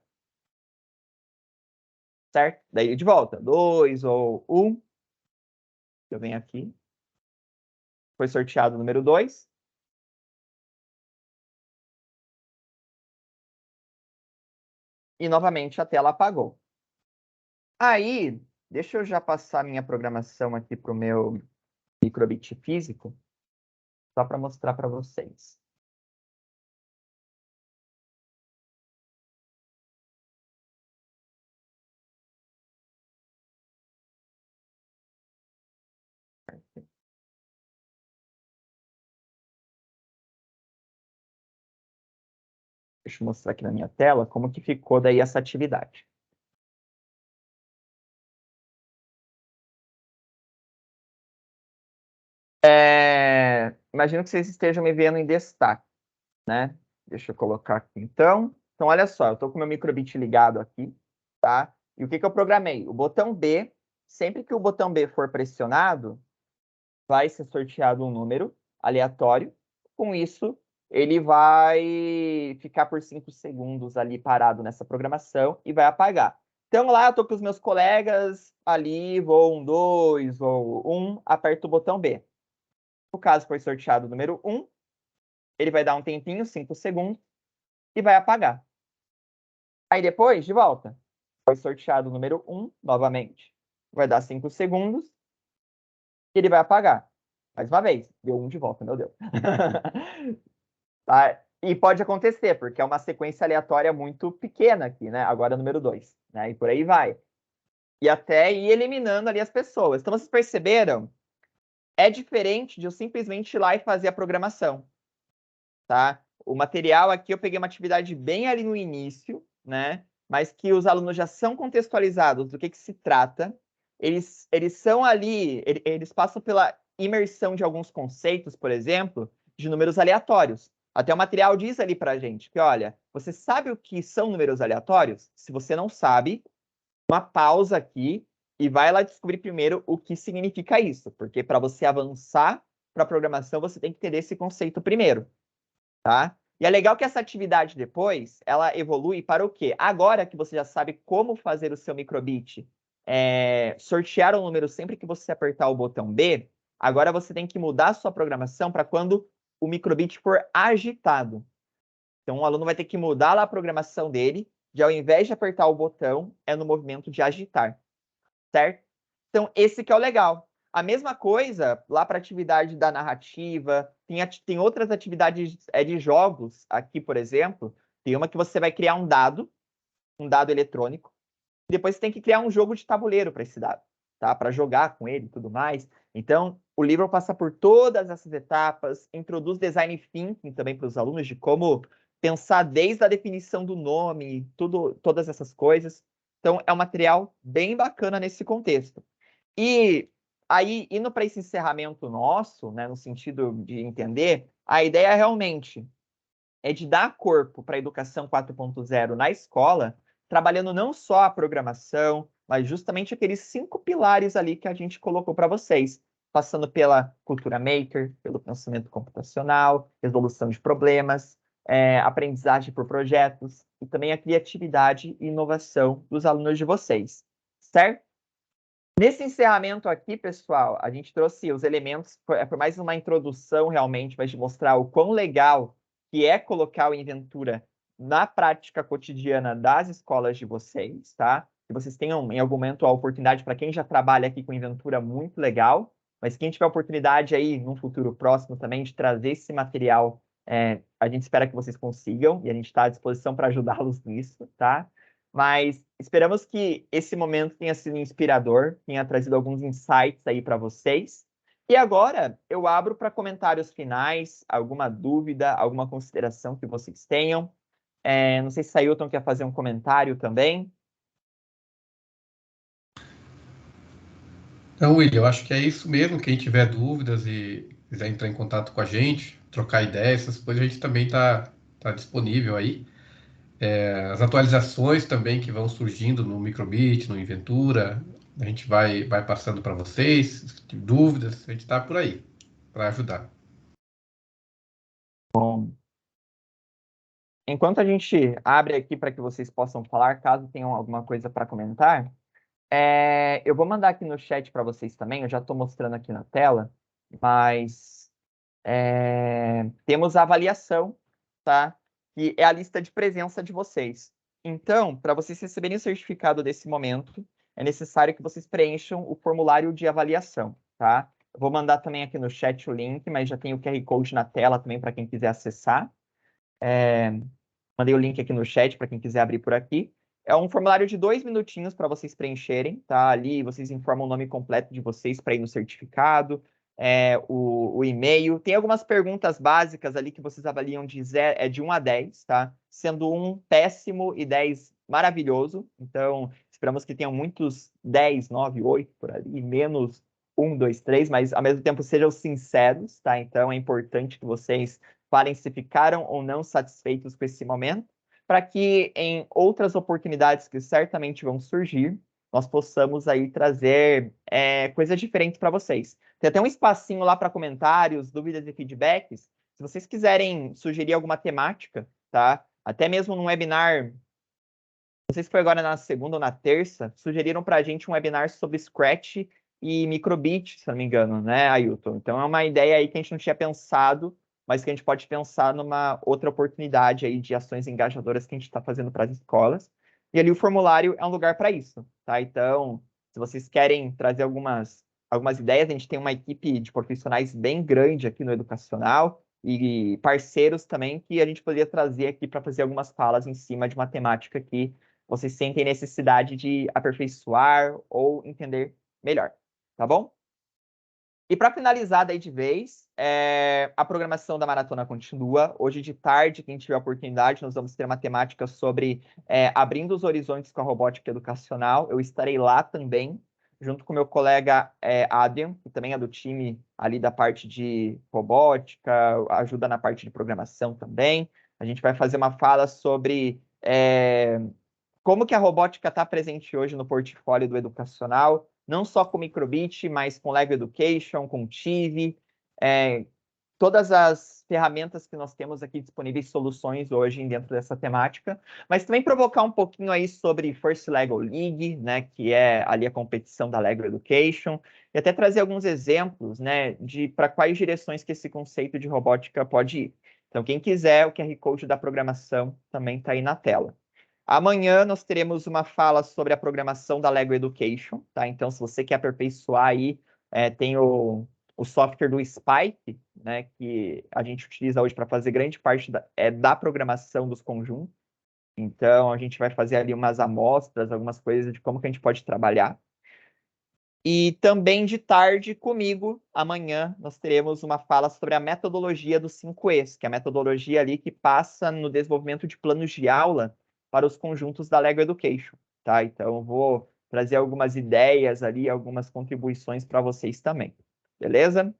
Certo? Daí de volta, 2 ou 1. Eu venho aqui. Foi sorteado o número 2. E novamente a tela apagou. Aí, deixa eu já passar minha programação aqui para o meu microbit físico, só para mostrar para vocês. Deixa eu mostrar aqui na minha tela como que ficou daí essa atividade. Imagino que vocês estejam me vendo em destaque, né? Deixa eu colocar aqui, então. Então, olha só, eu estou com o meu microbit ligado aqui, tá? E o que que eu programei? O botão B, sempre que o botão B for pressionado, vai ser sorteado um número aleatório. Com isso, ele vai ficar por 5 segundos ali parado nessa programação e vai apagar. Então, lá eu estou com os meus colegas ali, vou 1, 2, vou 1, aperto o botão B. No caso, foi sorteado o número 1, ele vai dar um tempinho, 5 segundos, e vai apagar. Aí depois, de volta, foi sorteado o número 1, novamente, vai dar 5 segundos, e ele vai apagar. Mais uma vez, deu 1 de volta, meu Deus. Tá? E pode acontecer, porque é uma sequência aleatória muito pequena aqui, né? Agora número 2, né? E por aí vai. E até ir eliminando ali as pessoas. Então, vocês perceberam? É diferente de eu simplesmente ir lá e fazer a programação, tá? O material aqui eu peguei uma atividade bem ali no início, né? Mas que os alunos já são contextualizados do que se trata. Eles são ali, eles passam pela imersão de alguns conceitos, por exemplo, de números aleatórios. Até o material diz ali pra gente que, olha, você sabe o que são números aleatórios? Se você não sabe, uma pausa aqui e vai lá descobrir primeiro o que significa isso, porque para você avançar para a programação, você tem que entender esse conceito primeiro, tá? E é legal que essa atividade depois, ela evolui para o quê? Agora que você já sabe como fazer o seu microbit sortear um número sempre que você apertar o botão B, agora você tem que mudar a sua programação para quando o microbit for agitado. Então, o aluno vai ter que mudar lá a programação dele, de ao invés de apertar o botão, é no movimento de agitar, certo? Então, esse que é o legal. A mesma coisa lá para a atividade da narrativa, tem outras atividades de jogos aqui, por exemplo, tem uma que você vai criar um dado, um dado eletrônico, e depois você tem que criar um jogo de tabuleiro para esse dado, tá? Para jogar com ele e tudo mais. Então, o livro passa por todas essas etapas, introduz design thinking também para os alunos de como pensar desde a definição do nome, todas essas coisas. Então, é um material bem bacana nesse contexto. E aí, indo para esse encerramento nosso, né, no sentido de entender, a ideia realmente é de dar corpo para a educação 4.0 na escola, trabalhando não só a programação, mas justamente aqueles 5 pilares ali que a gente colocou para vocês, passando pela cultura maker, pelo pensamento computacional, resolução de problemas, aprendizagem por projetos e também a criatividade e inovação dos alunos de vocês, certo? Nesse encerramento aqui, pessoal, a gente trouxe os elementos, foi mais uma introdução realmente, mas de mostrar o quão legal que é colocar o Inventura na prática cotidiana das escolas de vocês, tá? Que vocês tenham, em algum momento, a oportunidade, para quem já trabalha aqui com Inventura, muito legal, mas quem tiver a oportunidade aí, num futuro próximo também, de trazer esse material, a gente espera que vocês consigam, e a gente está à disposição para ajudá-los nisso, tá? Mas esperamos que esse momento tenha sido inspirador, tenha trazido alguns insights aí para vocês. E agora eu abro para comentários finais, alguma dúvida, alguma consideração que vocês tenham. Não sei se a Ailton quer fazer um comentário também. Então, William, eu acho que é isso mesmo. Quem tiver dúvidas e quiser entrar em contato com a gente, trocar ideias, essas coisas, a gente também tá disponível aí. As atualizações também que vão surgindo no Microbit, no Inventura, a gente vai passando para vocês. Se tiver dúvidas, a gente está por aí para ajudar. Bom, enquanto a gente abre aqui para que vocês possam falar, caso tenham alguma coisa para comentar, eu vou mandar aqui no chat para vocês também, eu já estou mostrando aqui na tela, mas temos a avaliação, tá? Que é a lista de presença de vocês. Então, para vocês receberem o certificado desse momento, é necessário que vocês preencham o formulário de avaliação, tá? Eu vou mandar também aqui no chat o link, mas já tem o QR Code na tela também para quem quiser acessar. Mandei o link aqui no chat para quem quiser abrir por aqui. É um formulário de 2 minutinhos para vocês preencherem, tá? Ali vocês informam o nome completo de vocês para ir no certificado, o e-mail. Tem algumas perguntas básicas ali que vocês avaliam de 1 a 10, tá? Sendo 1 péssimo e 10 maravilhoso. Então, esperamos que tenham muitos 10, 9, 8 por ali, menos 1, 2, 3, mas ao mesmo tempo sejam sinceros, tá? Então, é importante que vocês falem se ficaram ou não satisfeitos com esse momento, para que em outras oportunidades que certamente vão surgir, nós possamos aí trazer coisas diferentes para vocês. Tem até um espacinho lá para comentários, dúvidas e feedbacks. Se vocês quiserem sugerir alguma temática, tá? Até mesmo num webinar, não sei se foi agora na segunda ou na terça, sugeriram para a gente um webinar sobre Scratch e Microbit, se não me engano, né, Ailton? Então é uma ideia aí que a gente não tinha pensado, mas que a gente pode pensar numa outra oportunidade aí de ações engajadoras que a gente está fazendo para as escolas. E ali o formulário é um lugar para isso, tá? Então, se vocês querem trazer algumas ideias, a gente tem uma equipe de profissionais bem grande aqui no Educacional e parceiros também que a gente poderia trazer aqui para fazer algumas falas em cima de uma temática que vocês sentem necessidade de aperfeiçoar ou entender melhor, tá bom? E para finalizar daí de vez, a programação da maratona continua. Hoje de tarde, quem tiver a oportunidade, nós vamos ter uma temática sobre abrindo os horizontes com a robótica educacional. Eu estarei lá também, junto com meu colega Adrian, que também é do time ali da parte de robótica, ajuda na parte de programação também. A gente vai fazer uma fala sobre como que a robótica está presente hoje no portfólio do educacional, não só com Microbit, mas com Lego Education, com Tive, todas as ferramentas que nós temos aqui disponíveis, soluções hoje dentro dessa temática, mas também provocar um pouquinho aí sobre First Lego League, né, que é ali a competição da Lego Education, e até trazer alguns exemplos, né, de para quais direções que esse conceito de robótica pode ir. Então, quem quiser, o QR Code da programação também está aí na tela. Amanhã nós teremos uma fala sobre a programação da Lego Education, tá? Então, se você quer aperfeiçoar aí, tem o software do Spike, né, que a gente utiliza hoje para fazer grande parte da programação dos conjuntos. Então, a gente vai fazer ali umas amostras, algumas coisas de como que a gente pode trabalhar. E também de tarde, comigo, amanhã, nós teremos uma fala sobre a metodologia dos 5Es, que é a metodologia ali que passa no desenvolvimento de planos de aula para os conjuntos da Lego Education, tá? Então, eu vou trazer algumas ideias ali, algumas contribuições para vocês também, beleza?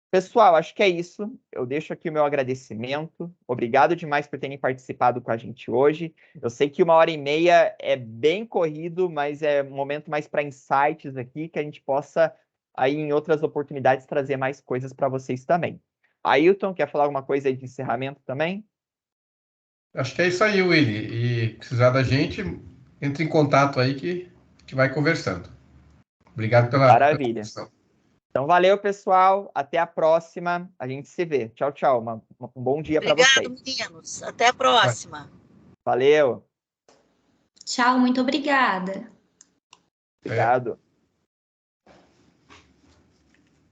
Pessoal, acho que é isso. Eu deixo aqui o meu agradecimento. Obrigado demais por terem participado com a gente hoje. Eu sei que 1h30 é bem corrido, mas é um momento mais para insights aqui, que a gente possa, aí em outras oportunidades, trazer mais coisas para vocês também. Ailton, quer falar alguma coisa aí de encerramento também? Acho que é isso aí, Willy. E precisar da gente, entre em contato aí que a gente vai conversando. Obrigado pela Maravilha. contribuição. Então, valeu, pessoal. Até a próxima. A gente se vê. Tchau, tchau. Um bom dia para vocês. Obrigado, meninos. Até a próxima. Valeu. Tchau, muito obrigada. Obrigado.